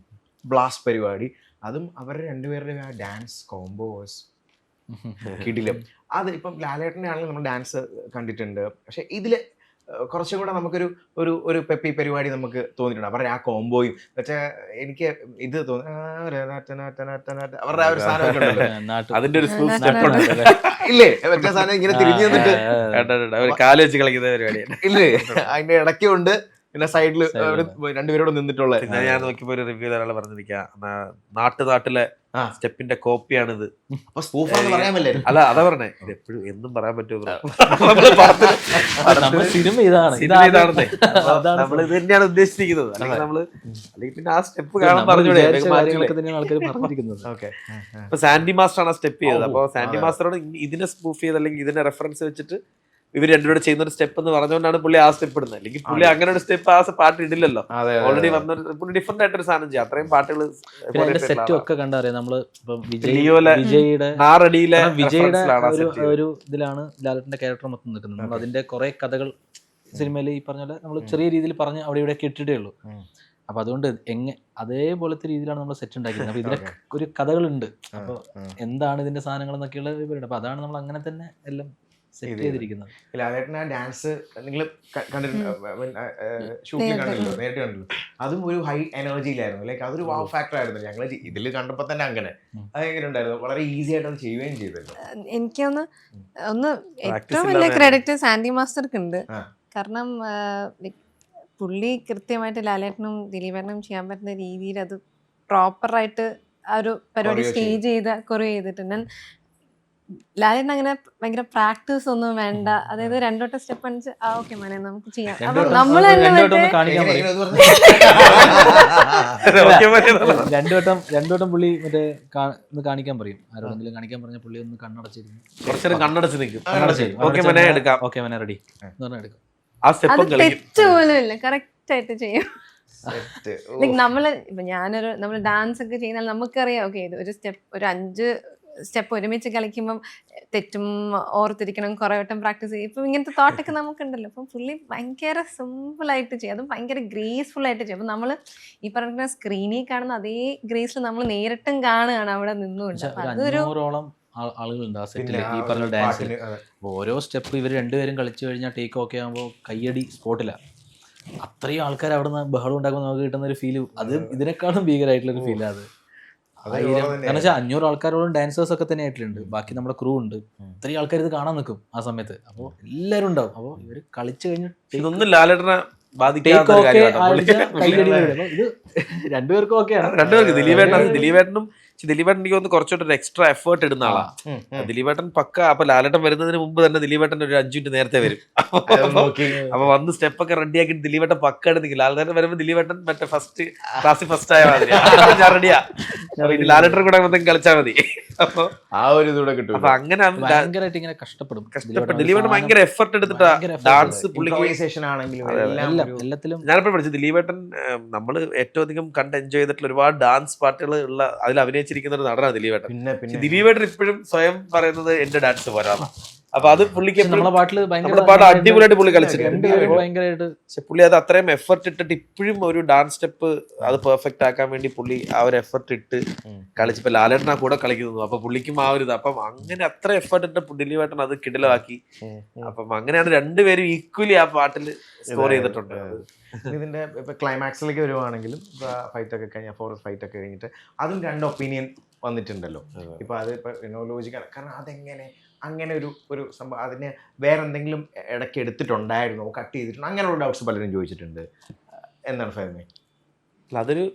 blast പരിപാടി. അതും അവരുടെ രണ്ടുപേരുടെ ആ ഡാൻസ് കോംബോ വാസ് കിടിലം. അത് ഇപ്പം ലാലേട്ടൻ്റെ ആണെങ്കിൽ നമ്മൾ ഡാൻസ് കണ്ടിട്ടുണ്ട്. പക്ഷെ ഇതില് കുറച്ചും കൂടെ നമുക്കൊരു ഒരു ഒരു പെപ്പി പരിപാടി നമുക്ക് തോന്നിയിട്ടുണ്ട്. അവരുടെ ആ കോംബോയും പക്ഷേ എനിക്ക് ഇത് തോന്നി അവരുടെ ആ ഒരു സാധനമൊക്കെ ഉണ്ടല്ലോ. നാട്ടിൽ അതിന്റെ ഒരു ആ, സ്റ്റെപ്പ് ഉണ്ട്. ഇല്ലേ മറ്റേ സാധനം ഇങ്ങനെ തിരിഞ്ഞു നിന്നിട്ട് അവര് കാല് വെച്ച് കളിക്കുന്ന പരിപാടിയാണ്. ഇല്ലേ അതിന്റെ ഇടയ്ക്കുണ്ട്, പിന്നെ സൈഡില് രണ്ടുപേരോട് നിന്നിട്ടുള്ള. പിന്നെ ഞാൻ നോക്കിയപ്പോ ഒരു റിവ്യൂ ഒരാൾ പറഞ്ഞിരിക്കുക നാട്ടിലെ ആ. സ്റ്റെപ്പിന്റെ കോപ്പിയാണിത്. അപ്പൊ സ്പൂഫാന്ന് പറയാൻ പറ്റില്ല. അല്ല അതാ പറഞ്ഞേ, ഇത് എപ്പോഴും എന്നും പറയാൻ പറ്റുമോ? നമ്മുടെ സിനിമ ഇതാണ്. ഇതാണെന്നേ. അതാണ് നമ്മൾ ഇത് തന്നെയാണ് ഉദ്ദേശിച്ചിരിക്കുന്നത്. അല്ലെങ്കിൽ നമ്മള് അല്ലെങ്കിൽ പിന്നെ ആ സ്റ്റെപ്പ് കാണാൻ നമ്മൾ പറഞ്ഞൂടെ വിചാരിച്ച മാറ്റില്ലേ? കാര്യങ്ങളൊക്കെ തന്നെയാണ് ആൾക്കാർ പറഞ്ഞിരിക്കുന്നത്. ഓക്കെ. ഇപ്പൊ സാൻഡി മാസ്റ്റർ ആണ് സ്റ്റെപ്പ് ചെയ്തത്. അപ്പൊ സാൻഡി അതെ. മാസ്റ്ററോട് ഇതിനെ സ്പൂഫ് ചെയ്ത് അല്ലെങ്കിൽ ഇതിനെ റെഫറൻസ് വെച്ചിട്ട് ഇവർ രണ്ടുപേരും ചെയ്യുന്ന ഒരു സ്റ്റെപ്പ് എന്ന് പറഞ്ഞുകൊണ്ടാണ് പുള്ളി ആ സ്റ്റെപ്പ് ഇടുന്നത്. അല്ലെങ്കിൽ പുള്ളി അങ്ങനെ ഒരു സ്റ്റെപ്പ് ആ പാട്ട് ഇടില്ലല്ലോ. ഓൾറെഡി വന്ന പുള്ളി ഡിഫറെന്റ് ആയിട്ടൊരു സാധനം ചെയ്യും. അത്രയും പാട്ടുകൾ പിന്നെ അതിന്റെ സെറ്റും ഒക്കെ കണ്ടറിയാം നമ്മള്. ഇപ്പം ലിയോലെ വിജയുടെ നാറടിയിലെ വിജയുടെ reference-ലാണ് ആ ഒരു set ചെയ്തത്. ഒരു ഇതിലാണ് ലാലേട്ടന്റെ ക്യാരക്ടർ മൊത്തം നിൽക്കുന്നത്. നമ്മൾ അതിന്റെ കുറെ കഥകൾ സിനിമയിൽ ഈ പറഞ്ഞ പോലെ നമ്മൾ ചെറിയ രീതിയിൽ പറഞ്ഞ് അവിടെ ഇവിടെ ഇട്ടിട്ടേ ഉള്ളൂ. അപ്പൊ അതുകൊണ്ട് അതേപോലത്തെ രീതിയിലാണ് നമ്മൾ സെറ്റ് ഉണ്ടാക്കിയത്. അപ്പൊ ഇതിലൊക്കെ ഒരു കഥകളുണ്ട്. അപ്പൊ എന്താണ് ഇതിന്റെ സാധനങ്ങൾ എന്നൊക്കെയുള്ള വിവരമുണ്ട്. അപ്പൊ അതാണ് നമ്മൾ അങ്ങനെ തന്നെ എല്ലാം സെറ്റ് ചെയ്തിരിക്കുന്നത്. ലാലേട്ടൻ ആ ഡാൻസ് നിങ്ങൾ കണ്ടിട്ടുണ്ടോ? ഷൂട്ടിൽ കണ്ടില്ലോ, നേരിട്ട് കണ്ടില്ലോ. അതും ഒരു ഹൈ എനർജിയിലായിരുന്നു. ലൈക്ക് അതൊരു വാവ് ഫാക്ടർ ആയിരുന്നു. ഞങ്ങൾ ഇതിൽ കണ്ടപ്പോ തന്നെ അങ്ങനെ അതെങ്ങനെ ഉണ്ടായിരുന്നു? വളരെ ഈസി ആയിട്ട് അത് ചെയ്യുകയും ചെയ്തല്ലോ. എനിക്കൊന്ന് Practice ഏറ്റവും വലിയ ഇല്ലാതെ ക്രെഡിറ്റ് സാൻഡി മാസ്റ്റർക്ക് ഉണ്ട്. ആ. കാരണം പുള്ളി കൃത്യമായിട്ട് ലാലേട്ടനും ദിലീപേട്ടനും ചെയ്യാൻ പറ്റുന്ന രീതിയിൽ അത് പ്രോപ്പറായിട്ട് ആ ഒരു പരിപാടി Choreo സ്റ്റേജ് കൊറിയോ ചെയ്തിട്ടുണ്ട്. ലാലേട്ടൻ അങ്ങനെ ഭയങ്കര പ്രാക്ടീസ് ഒന്നും വേണ്ട. അതായത് രണ്ടോട്ടം സ്റ്റെപ്പ് അടിച്ച് ഓക്കെ മോനെ നമുക്ക് ചെയ്യാം. അപ്പൊ നമ്മൾ തന്നെ രണ്ടുവട്ടം ഒന്ന് മറ്റേ കാണിക്കാൻ പറയും. രണ്ടുവട്ടം പുള്ളി മറ്റേ ഒന്ന് കാണിക്കാൻ പറയും. ആരോടെങ്കിലും കാണിക്കാൻ പറഞ്ഞ പുള്ളി ഒന്ന് കണ്ണടച്ചിരിക്കും. കുറച്ചേരം കണ്ണടച്ച് നിൽക്കും. കണ്ണടച്ചിരിക്കും. ഓക്കെ മനെ എടുക്കാം. ഓക്കെ മനെ റെഡി എന്ന് പറഞ്ഞാൽ എടുക്കാം. ആ സ്റ്റെപ്പ് അത് തെറ്റ് പോലും ഇല്ല, കറക്റ്റ് ആയിട്ട് ചെയ്യും. ലൈക്ക് നമ്മൾ ഡാൻസ് ഒക്കെ ചെയ്യുന്നാൽ നമുക്കറിയാം ഓക്കെ ഇത് ഒരു സ്റ്റെപ്പ് ഒരു 5 സ്റ്റെപ്പ് ഒരുമിച്ച് കളിക്കുമ്പം തെറ്റും ഓർത്തിരിക്കണം, കുറെ വട്ടം പ്രാക്ടീസ് ചെയ്യും. ഇപ്പം ഇങ്ങനത്തെ തോട്ടൊക്കെ നമുക്കുണ്ടല്ലോ. അപ്പം പുള്ളി ഭയങ്കര സിമ്പിളായിട്ട് ചെയ്യും, അതും ഭയങ്കര ഗ്രേസ്ഫുൾ ആയിട്ട് ചെയ്യും. അപ്പം നമ്മൾ ഈ പറഞ്ഞ സ്ക്രീനിൽ കാണുന്ന അതേ ഗ്രേസിൽ നമ്മൾ നേരിട്ടും കാണുകയാണ് അവിടെ നിന്നുകൊണ്ട്. അപ്പം അതൊരു 500ഓളം ആളുകളുണ്ട് ആ സെറ്റിൽ ഈ പറഞ്ഞ ഡാൻസിൽ. ഓരോ സ്റ്റെപ്പ് ഇവർ രണ്ടുപേരും കളിച്ചു കഴിഞ്ഞാൽ ടേക്ക് ഓക്കെ ആകുമ്പോൾ കയ്യടി സ്പോട്ടിലാണ്. അത്രയും ആൾക്കാർ അവിടെ നിന്ന് ബഹളം ഉണ്ടാക്കുമ്പോൾ നമുക്ക് കിട്ടുന്ന ഒരു ഫീല് അത് ഇതിനേക്കാളും ഭീകരമായിട്ടുള്ള ഒരു ഫീലാണ് അത്. 1000 കാരണം വെച്ചാൽ 500 ആൾക്കാരോളം ഡാൻസേഴ്സ് ഒക്കെ തന്നെ ആയിട്ടുണ്ട്. ബാക്കി നമ്മുടെ ക്രൂ ഉണ്ട്. ഇത്രയും ആൾക്കാർ ഇത് കാണാൻ നിൽക്കും ആ സമയത്ത്. അപ്പോൾ എല്ലാവരും ഉണ്ടാവും. അപ്പോൾ ഇവർ കളിച്ചു കഴിഞ്ഞ് ഇതൊന്നും ലാലേട്ടനെ ടേക്ക് ഓക്കെ ബാധിക്കാത്ത കയ്യടി വരും. ഇത് രണ്ടുപേർക്കും ഓക്കെയാണ്. രണ്ടുപേർക്ക് ദിലീപേട്ടനും എനിക്ക് തോന്നുന്നു കുറച്ചോട്ട് ഒരു എക്സ്ട്രാ എഫേർട്ട് ഇടുന്ന ആളാണ് ദിലീപേട്ടൻ. പക്ക അപ്പൊ ലാലേട്ടൻ വരുന്നതിന് മുമ്പ് തന്നെ ദിലീപേട്ടൻ ഒരു 5 മിനിറ്റ് നേരത്തെ വരും. അപ്പൊ വന്ന് സ്റ്റെപ്പൊക്കെ റെഡി ആക്കിയിട്ട് ദിലീപേട്ടൻ പക്ക എടുത്തില്ല. ലാലേട്ടൻ വരുമ്പോ ദിലീപേട്ടൻ മറ്റേ ക്ലാസ്സിൽ ഫസ്റ്റ് ആയ മാതിരി ഞാൻ റെഡിയാ, ലാലേട്ടൻ കൂടെ എന്തെങ്കിലും കളിച്ചാൽ മതി. അപ്പൊ ആ ഒരു ഇതൂടെ കിട്ടും. അപ്പൊ അങ്ങനെ ഭയങ്കരമായിട്ട് ഇങ്ങനെ കഷ്ടപ്പെടും. ദിലീപേട്ടൻ ഭയങ്കര എഫർട്ട് എടുത്തിട്ടാ ഡാൻസ് Improvisation ആണെങ്കിലും എല്ലാത്തിലും ഞാനിപ്പോ പഠിച്ചു. ദിലീപേട്ടൻ നമ്മൾ ഏറ്റവും അധികം കണ്ട് എൻജോയ് ചെയ്തിട്ടുള്ള ഒരുപാട് ഡാൻസ് പാട്ടുകൾ ഉള്ള അതിൽ അഭിനയിച്ചിരിക്കുന്ന ഒരു നടനാണ് ദിലീപേട്ടൻ. പിന്നെ ദിലീപേട്ടൻ ഇപ്പോഴും സ്വയം പറയുന്നത് എന്റെ ഡാൻസ് പോരാണ്. അപ്പൊ അത് പുള്ളിക്ക് നമ്മളെ പാട്ടില് നമ്മുടെ പാട്ട് അടിപൊളിയായിട്ട് പുള്ളി കളിച്ചിട്ടുണ്ട്. ഭയങ്കരമായിട്ട് പക്ഷെ പുള്ളി അത് അത്രയും എഫർട്ട് ഇട്ടിട്ട് ഇപ്പോഴും ഒരു ഡാൻസ് സ്റ്റെപ്പ് അത് പെർഫെക്റ്റ് ആക്കാൻ വേണ്ടി പുള്ളി ആ ഒരു എഫർട്ട് ഇട്ട് കളിച്ചപ്പോ ലാലേട്ടനാ കൂടെ കളിക്കുന്നു. അപ്പൊ പുള്ളിക്കും ആ ഒരു ഇത് അപ്പം അങ്ങനെ അത്ര എഫർട്ട് ഇട്ട് ദിലീപേട്ടൻ അത് കിടിലമാക്കി. അപ്പം അങ്ങനെയാണ് രണ്ടുപേരും ഈക്വലി ആ പാട്ടിൽ സ്കോർ ചെയ്തിട്ടുണ്ട്. ഇതിന്റെ ഇപ്പൊ ക്ലൈമാക്സിലേക്ക് വരുവാണെങ്കിലും ഫൈറ്റ് ഒക്കെ കഴിഞ്ഞാൽ ഫോറസ്റ്റ് ഫൈറ്റ് ഒക്കെ കഴിഞ്ഞിട്ട് അതും 2 ഒപ്പീനിയൻ വന്നിട്ടുണ്ടല്ലോ. ഇപ്പൊ അത് ഇപ്പൊ ലോജിക്കാണ്. കാരണം അതെങ്ങനെ അങ്ങനെ ഒരു സംഭവം അതിന് വേറെ എന്തെങ്കിലും ഇടയ്ക്ക് എടുത്തിട്ടുണ്ടായിരുന്നോ, കട്ട് ചെയ്തിട്ടുണ്ടോ, അങ്ങനെയുള്ള ഡൗട്ട്സ് പലരും ചോദിച്ചിട്ടുണ്ട്. എന്താണ് ഫഹമി? അതൊരു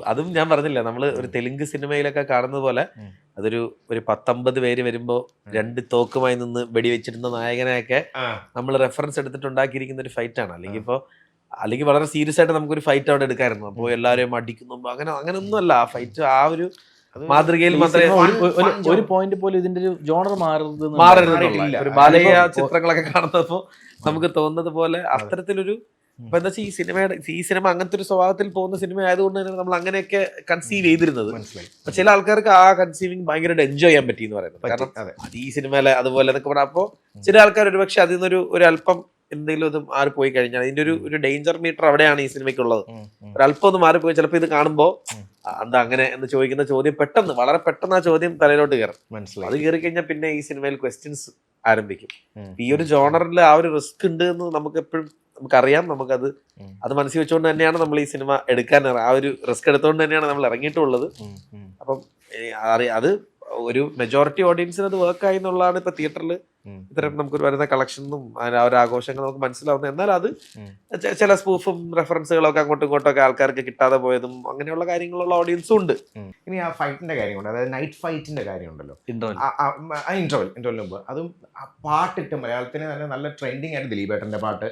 അതും ഞാൻ പറഞ്ഞില്ല, നമ്മൾ ഒരു തെലുങ്ക് സിനിമയിലൊക്കെ കാണുന്നത് പോലെ ഒരു 19 പേര് വരുമ്പോ 2 തോക്കുമായി നിന്ന് വെടിവെച്ചിരുന്ന നായകനെയൊക്കെ നമ്മൾ റെഫറൻസ് എടുത്തിട്ടുണ്ടാക്കിയിരിക്കുന്ന ഒരു ഫൈറ്റ് ആണ്. അല്ലെങ്കിൽ വളരെ സീരിയസ് ആയിട്ട് നമുക്കൊരു ഫൈറ്റ് അവിടെ എടുക്കായിരുന്നു. അപ്പോൾ എല്ലാവരെയും അടിക്കുന്നു, അങ്ങനെ ഒന്നുമല്ല. ആ ഫൈറ്റ് ആ ഒരു മാതൃകയിൽ മാത്രമേ ഒരു പോയിന്റ് പോലും ഇതിന്റെ ഒരു ജോണർ മാറരുത്. ഒരു ബാലയ്യ ചിത്രങ്ങളൊക്കെ കാണുന്നപ്പോ നമുക്ക് തോന്നുന്നത് പോലെ അത്തരത്തിലൊരു അപ്പൊ എന്താ വെച്ചാൽ ഈ സിനിമ അങ്ങനത്തെ ഒരു സ്വഭാവത്തിൽ പോകുന്ന സിനിമ ആയതുകൊണ്ട് തന്നെ നമ്മൾ അങ്ങനെയൊക്കെ കൺസീവ് ചെയ്തിരുന്നത്. ചില ആൾക്കാർക്ക് ആ കൺസീവിങ് ഭയങ്കരമായിട്ട് എൻജോയ് ചെയ്യാൻ പറ്റി എന്ന് പറയുന്നത്. കാരണം ഈ സിനിമയിലെ അതുപോലെ എന്നൊക്കെ പറഞ്ഞാൽ അപ്പോൾ ചില ആൾക്കാർ ഒരുപക്ഷെ അതിൽ നിന്നൊരു അല്പം എന്തെങ്കിലും ഇത് മാറിപ്പോയി കഴിഞ്ഞാൽ അതിന്റെ ഒരു ഡേഞ്ചർ മീറ്റർ അവിടെയാണ് ഈ സിനിമയ്ക്കുള്ളത്. ഒരല്പം ഒന്ന് മാറിപ്പോയി ചിലപ്പോൾ ഇത് കാണുമ്പോൾ എന്താ അങ്ങനെ എന്ന് ചോദിക്കുന്ന ചോദ്യം വളരെ പെട്ടെന്ന് ആ ചോദ്യം തലയിലോട്ട് കയറും. അത് കയറി കഴിഞ്ഞാൽ പിന്നെ ഈ സിനിമയിൽ ക്വസ്റ്റ്യൻസ് ആരംഭിക്കും. ഈ ഒരു ജോണറിൽ ആ ഒരു റിസ്ക് ഉണ്ട് എന്ന് നമുക്ക് എപ്പോഴും നമുക്കറിയാം. അത് മനസ്സിൽ വെച്ചുകൊണ്ട് തന്നെയാണ് നമ്മൾ ഈ സിനിമ എടുക്കാൻ ആ ഒരു റിസ്ക് എടുത്തുകൊണ്ട് തന്നെയാണ് നമ്മൾ ഇറങ്ങിയിട്ടുള്ളത്. അപ്പം അത് ഒരു മെജോറിറ്റി ഓഡിയൻസിന് അത് വർക്കായി എന്നുള്ളതാണ് ഇപ്പൊ തിയേറ്ററിൽ ഇത്തരം നമുക്ക് വരുന്ന കളക്ഷനും ആ ഒരു ആഘോഷങ്ങൾ നമുക്ക് മനസ്സിലാവുന്നത്. എന്നാൽ അത് ചില സ്പൂഫും റെഫറൻസുകളും ഒക്കെ അങ്ങോട്ടും ഇങ്ങോട്ടും ഒക്കെ ആൾക്കാർക്ക് കിട്ടാതെ പോയതും അങ്ങനെയുള്ള കാര്യങ്ങളുള്ള ഓഡിയൻസും ഉണ്ട്. ഇനി ആ ഫൈറ്റിന്റെ കാര്യമുണ്ട്, അതായത് നൈറ്റ് ഫൈറ്റിന്റെ കാര്യമുണ്ടല്ലോ, ഇന്റർവെൽ മുമ്പ് അതും ആ പാട്ടിട്ട് മലയാളത്തിന് തന്നെ നല്ല ട്രെൻഡിങ് ആയിട്ട് ദിലീപേട്ടൻ്റെ പാട്ട്,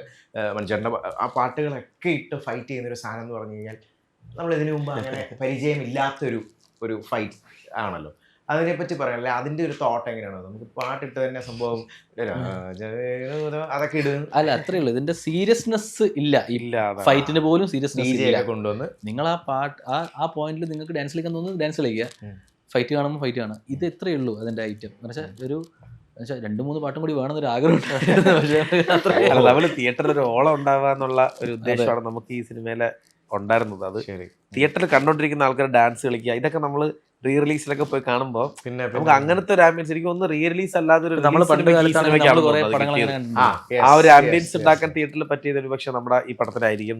മണിച്ചേട്ടൻ്റെ ആ പാട്ടുകളൊക്കെ ഇട്ട് ഫൈറ്റ് ചെയ്യുന്നൊരു സാധനം എന്ന് പറഞ്ഞു കഴിഞ്ഞാൽ നമ്മൾ ഇതിനു മുമ്പ് അങ്ങനെ പരിചയമില്ലാത്തൊരു ഫൈറ്റ് ആണല്ലോ. അതിനെപ്പറ്റി പറയാനല്ലേ, അതിന്റെ ഒരു തോട്ട് എങ്ങനെയാണ്? നമുക്ക് പാട്ടിട്ട് തന്നെ സംഭവം അതൊക്കെ ഇടുക അല്ല, അത്രേ ഉള്ളൂ. ഇതിന്റെ സീരിയസ്നെസ് ഇല്ല ഫൈറ്റിന് പോലും സീരിയസ്നെസ് കൊണ്ടുവന്ന് നിങ്ങൾ ആ പാട്ട് ആ പോയിന്റിൽ നിങ്ങൾക്ക് ഡാൻസ് കളിക്കാൻ തോന്നുന്നു ഡാൻസ് കളിക്കുക, ഫൈറ്റ് കാണുമ്പോൾ ഫൈറ്റ് കാണുക. ഇത് എത്രയേ ഉള്ളൂ അതിന്റെ ഐറ്റം. എന്ന് വെച്ചാൽ 2-3 പാട്ടും കൂടി വേണമെന്നൊരു ആഗ്രഹം. നമ്മള് തിയേറ്ററിൽ ഒരു ഓളം ഉണ്ടാവുക എന്നുള്ള ഒരു ഉദ്ദേശമാണ് നമുക്ക് ഈ സിനിമയിലെ ഉണ്ടായിരുന്നത്. അത് തിയേറ്ററിൽ കണ്ടോണ്ടിരിക്കുന്ന ആൾക്കാർ ഡാൻസ് കളിക്കുക, ഇതൊക്കെ നമ്മള് റീ റിലീസിലൊക്കെ പോയി കാണുമ്പോൾ പിന്നെ നമുക്ക് അങ്ങനത്തെ ഒരു ആംബിയൻസ് എനിക്ക് ഒന്ന് റീ റിലീസ് അല്ലാതെ ആ ഒരു ആംബിയൻസ് ഉണ്ടാക്കാൻ തിയേറ്ററിൽ പറ്റിയത് ഒരു പക്ഷെ നമ്മുടെ ഈ പടത്തിലായിരിക്കും.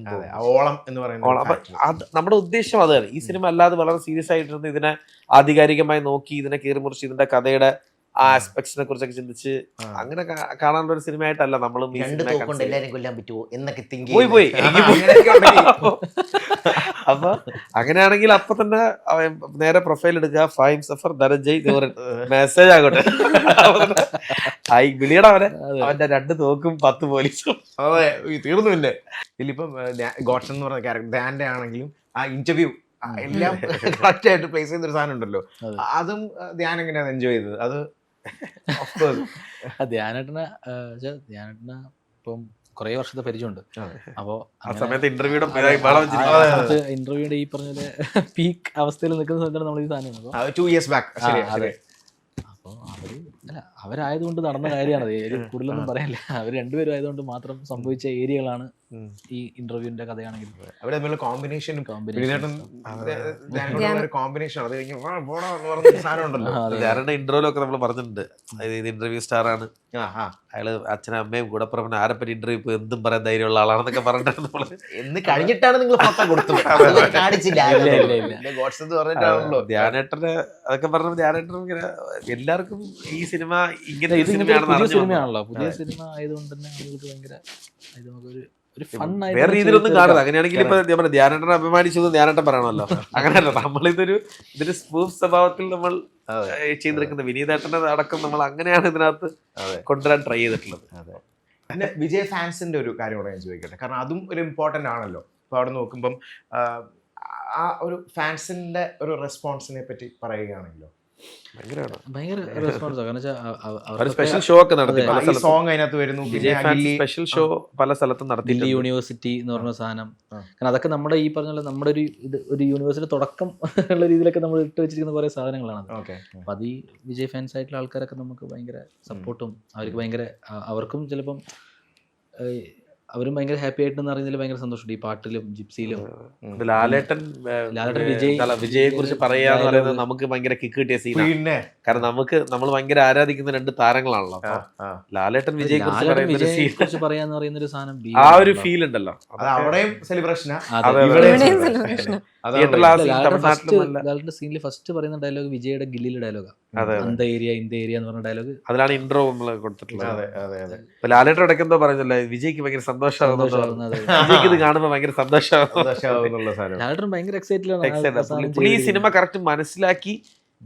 ഓളം എന്ന് പറയുന്നത് അപ്പൊ നമ്മുടെ ഉദ്ദേശം അതാണ്. ഈ സിനിമ അല്ലാതെ വളരെ സീരിയസ് ആയിട്ടിരുന്ന് ഇതിനെ ആധികാരികമായി നോക്കി ഇതിനെ കീറി മുറിച്ച് ഇതിന്റെ കഥയുടെ ആ ആസ്പെക്ട്സിനെ കുറിച്ചൊക്കെ ചിന്തിച്ച് അങ്ങനെ കാണാനുള്ള ഒരു സിനിമ ആയിട്ടല്ല നമ്മളും പോയി. അപ്പൊ അങ്ങനെയാണെങ്കിൽ അപ്പൊ തന്നെ നേരെ പ്രൊഫൈൽ എടുക്കുക, ഫൈം സഫർ ധനഞ്ജയ് മെസ്സേജ് ആകട്ടെ, വിളിയടാ അവന്റെ 2 തോക്കും 10 പോലീസും. അതെ, തീർന്നു. പിന്നെ ഇതിലിപ്പം ഗോഡ്സൺ എന്ന് പറഞ്ഞ ക്യാരക്ടർ ധ്യാന്റെ ആണെങ്കിലും ആ ഇന്റർവ്യൂ എല്ലാം കറക്റ്റ് ആയിട്ട് പ്ലേസ് ചെയ്യുന്നൊരു സാധനം ഉണ്ടല്ലോ, അതും ധ്യാൻ എങ്ങനെയാണ് എൻജോയ് ചെയ്തത്? അത് ധ്യാനേട്ടനെ ഇപ്പം കുറെ വർഷത്തെ പരിചയമുണ്ട്. അപ്പോ ഇന്റർവ്യൂടെ ഈ പറഞ്ഞ പീക്ക് അവസ്ഥയിൽ നിൽക്കുന്ന സമയത്താണ് നമ്മൾ ഈ സാധനം 2 years back. അപ്പോൾ അവരായതുകൊണ്ട് നടന്ന കാര്യമാണ്. കൂടുതലൊന്നും പറയാനില്ല. അവർ രണ്ടുപേരും ആയതുകൊണ്ട് മാത്രം സംഭവിച്ച ഏരിയകളാണ് ഈ ഇന്റർവ്യൂവിന്റെ കഥയാണെങ്കിൽ. അവിടെ കോമ്പിനേഷൻ ഇന്റർവ്യൂലൊക്കെ നമ്മൾ പറഞ്ഞിട്ടുണ്ട്. ഇത് ഇന്റർവ്യൂ സ്റ്റാർ ആണ്, അയാള് അച്ഛനും അമ്മയും കൂടെ പറഞ്ഞ ആരെപ്പറ്റി ഇന്റർവ്യൂ ഇപ്പൊ എന്തും പറയാൻ ധൈര്യമുള്ള ആളാണെന്നൊക്കെ പറഞ്ഞിട്ട് നമ്മള് എന്ന് കഴിഞ്ഞിട്ടാണ് നിങ്ങൾ ഫോട്ടോ കൊടുത്തത്. ധ്യാനേട്ടന് അതൊക്കെ പറഞ്ഞ ധ്യാനേട്ടൻ ഇങ്ങനെ എല്ലാവർക്കും ഈ സിനിമ ഇങ്ങനെ സിനിമയാണല്ലോ, പുതിയ സിനിമ ആയതുകൊണ്ട് തന്നെ ആളുകൾക്ക് ഭയങ്കര വേറെ രീതിയിലൊന്നും കാണുന്നത്. അങ്ങനെയാണെങ്കിൽ ഇപ്പൊ ഞാൻ ധ്യാനേട്ടനെ അഭിമാനിച്ചത് ധ്യാനേട്ടൻ പറയണമല്ലോ. അങ്ങനെയല്ല, നമ്മളിതൊരു സ്പൂഫ് സ്വഭാവത്തിൽ നമ്മൾ ചെയ്തെടുക്കുന്ന വിനീതേട്ടന്റെ അടക്കം നമ്മൾ അങ്ങനെയാണ് ഇതിനകത്ത് കൊണ്ടുവരാൻ ട്രൈ ചെയ്തിട്ടുള്ളത്. പിന്നെ വിജയ് ഫാൻസിന്റെ ഒരു കാര്യം കൂടെ ഞാൻ ചോദിക്കട്ടെ, കാരണം അതും ഒരു ഇമ്പോർട്ടൻ്റ് ആണല്ലോ. അപ്പോൾ അവിടെ നോക്കുമ്പം ആ ഒരു ഫാൻസിന്റെ ഒരു റെസ്പോൺസിനെ പറ്റി പറയുകയാണെങ്കിലോ ഭയങ്കര റെസ്പോൺസ്. സ്പെഷ്യൽ ഷോ ഒക്കെ നടത്തി, സോങ് അതിനകത്ത് വരുന്നു, സ്പെഷ്യൽ ഷോ പല സ്ഥലത്തും നടത്തി. ദില്ലി യൂണിവേഴ്സിറ്റി എന്ന് പറഞ്ഞ സാധനം, കാരണം അതൊക്കെ നമ്മുടെ ഈ പറഞ്ഞ നമ്മുടെ ഒരു യൂണിവേഴ്സിറ്റി തുടക്കം ഉള്ള രീതിയിലൊക്കെ നമ്മൾ ഇട്ട് വെച്ചിരിക്കുന്ന കുറെ സാധനങ്ങളാണ്. അപ്പൊ അത് ഈ വിജയ് ഫാൻസ് ആയിട്ടുള്ള ആൾക്കാരൊക്കെ നമുക്ക് ഭയങ്കര സപ്പോർട്ടും അവർക്ക് ഭയങ്കര അവർക്കും ചിലപ്പം അവരും ഭയങ്കര ഹാപ്പി ആയിട്ടെന്ന് അറിയുന്നതിൽ ഭയങ്കര സന്തോഷമുണ്ട്. ഈ പാട്ടിലും ജിപ്സിയിലും ലാലേട്ടൻ വിജയെ കുറിച്ച് പറയാന്ന് പറയുന്നത് നമുക്ക് ഭയങ്കര കിക്ക് കിട്ടിയ സീനാണ്. കാരണം നമ്മൾ ഭയങ്കര ആരാധിക്കുന്ന 2 താരങ്ങളാണല്ലോ. ലാലേട്ടൻ വിജയെ കുറിച്ച് പറയാന്ന് പറയുന്ന ഒരു സാധനം, ആ ഒരു ഫീൽ ഉണ്ടല്ലോ, അവിടെയും സെലിബ്രേഷനാ. തിയേറ്ററിൽ ആ scene തമിഴ്നാട്ടിലും അല്ല. ലാലേട്ടൻ്റെ സീനിൽ ഫസ്റ്റ് പറയുന്ന ഡയലോഗ് വിജയുടെ ഗില്ലിയിലെ ഡയലോഗാണ്. അതെ അതെ. അന്ത ഏരിയ ഇന്ത ഏരിയ എന്ന് പറഞ്ഞ ഡയലോഗ്. അതിലാണ് ഇൻട്രോ നമ്മൾ കൊടുത്തിട്ടുള്ളത്. അതെ അതെ അതെ. ഇപ്പൊ ലാലേട്ടൻ ഇടയ്ക്ക് എന്തോ പറഞ്ഞല്ലേ, വിജയ്ക്ക് ഭയങ്കര സന്തോഷമാകുന്നത്, വിജയ്ക്ക് ഇത് കാണുമ്പോൾ ഭയങ്കര സന്തോഷമാകും. സന്തോഷമാവുന്നുള്ള സാധനം. ലാലേട്ടൻ ഭയങ്കര എക്സൈറ്റഡ് പുള്ളി ഈ സിനിമ കറക്റ്റ് മനസ്സിലാക്കി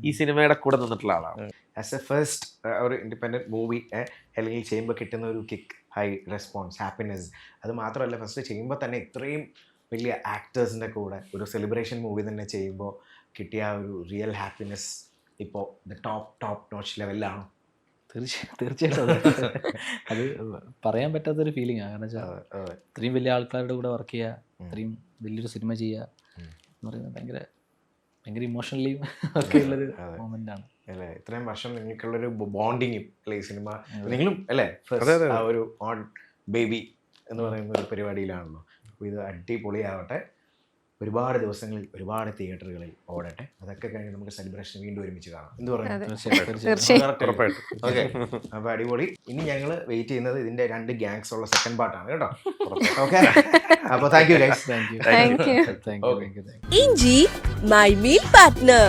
ഈ സിനിമയുടെ കൂടെ നിന്നിട്ടുള്ള ആളാണ്. ആസ് എ ഫസ്റ്റ് ഒരു ഇൻഡിപെൻഡൻറ്റ് മൂവി അല്ലെങ്കിൽ ചെയ്യുമ്പോൾ കിട്ടുന്ന ഒരു കിക്ക്, ഹൈ റെസ്പോൺസ്, ഹാപ്പിനെസ്. അത് മാത്രമല്ല ഫസ്റ്റ് ചെയ്യുമ്പോൾ തന്നെ ഇത്രയും വലിയ ആക്ടേഴ്സിൻ്റെ കൂടെ ഒരു സെലിബ്രേഷൻ മൂവി തന്നെ ചെയ്യുമ്പോൾ കിട്ടിയ ആ ഒരു റിയൽ ഹാപ്പിനെസ് ഇപ്പോൾ ദ ടോപ്പ് നോച്ച് ലെവലിലാണ്. തീർച്ചയായിട്ടും അത് പറയാൻ പറ്റാത്തൊരു ഫീലിംഗ് ആണ്. കാരണം വെച്ചാൽ ഇത്രയും വലിയ ആൾക്കാരുടെ കൂടെ വർക്ക് ചെയ്യുക, ഇത്രയും വലിയൊരു സിനിമ ചെയ്യുക എന്ന് പറയുന്നത് ഭയങ്കര ഇമോഷണലി ഒക്കെ ഉള്ളൊരു മൊമെന്റ് ആണ് അല്ലേ. ഇത്രയും വർഷം നിങ്ങൾക്കുള്ളൊരു ബോണ്ടിങ്ങും അല്ലെ ഈ സിനിമ, നിങ്ങളും അല്ലേ ആ ഒരു ഓൺ ബേബി എന്ന് പറയുന്ന ഒരു പരിപാടിയിലാണല്ലോ. അപ്പോൾ ഇത് അടിപൊളിയാവട്ടെ, ഒരുപാട് ദിവസങ്ങളിൽ ഒരുപാട് തിയേറ്ററുകളിൽ ഓടട്ടെ. അതൊക്കെ കഴിഞ്ഞ് നമുക്ക് സെലിബ്രേഷൻ വീണ്ടും ഒരുമിച്ച് കാണാം. എന്ത് പറയുന്നത്? ഓക്കെ, അപ്പോൾ അടിപൊളി. ഇനി ഞങ്ങൾ വെയിറ്റ് ചെയ്യുന്നത് ഇതിന്റെ 2 ഗാങ്സ് ഉള്ള സെക്കൻഡ് പാർട്ടാണ് കേട്ടോ. ഓക്കെ, അപ്പോൾ thank you guys. Thank you. Thank you. Inji, my meal partner.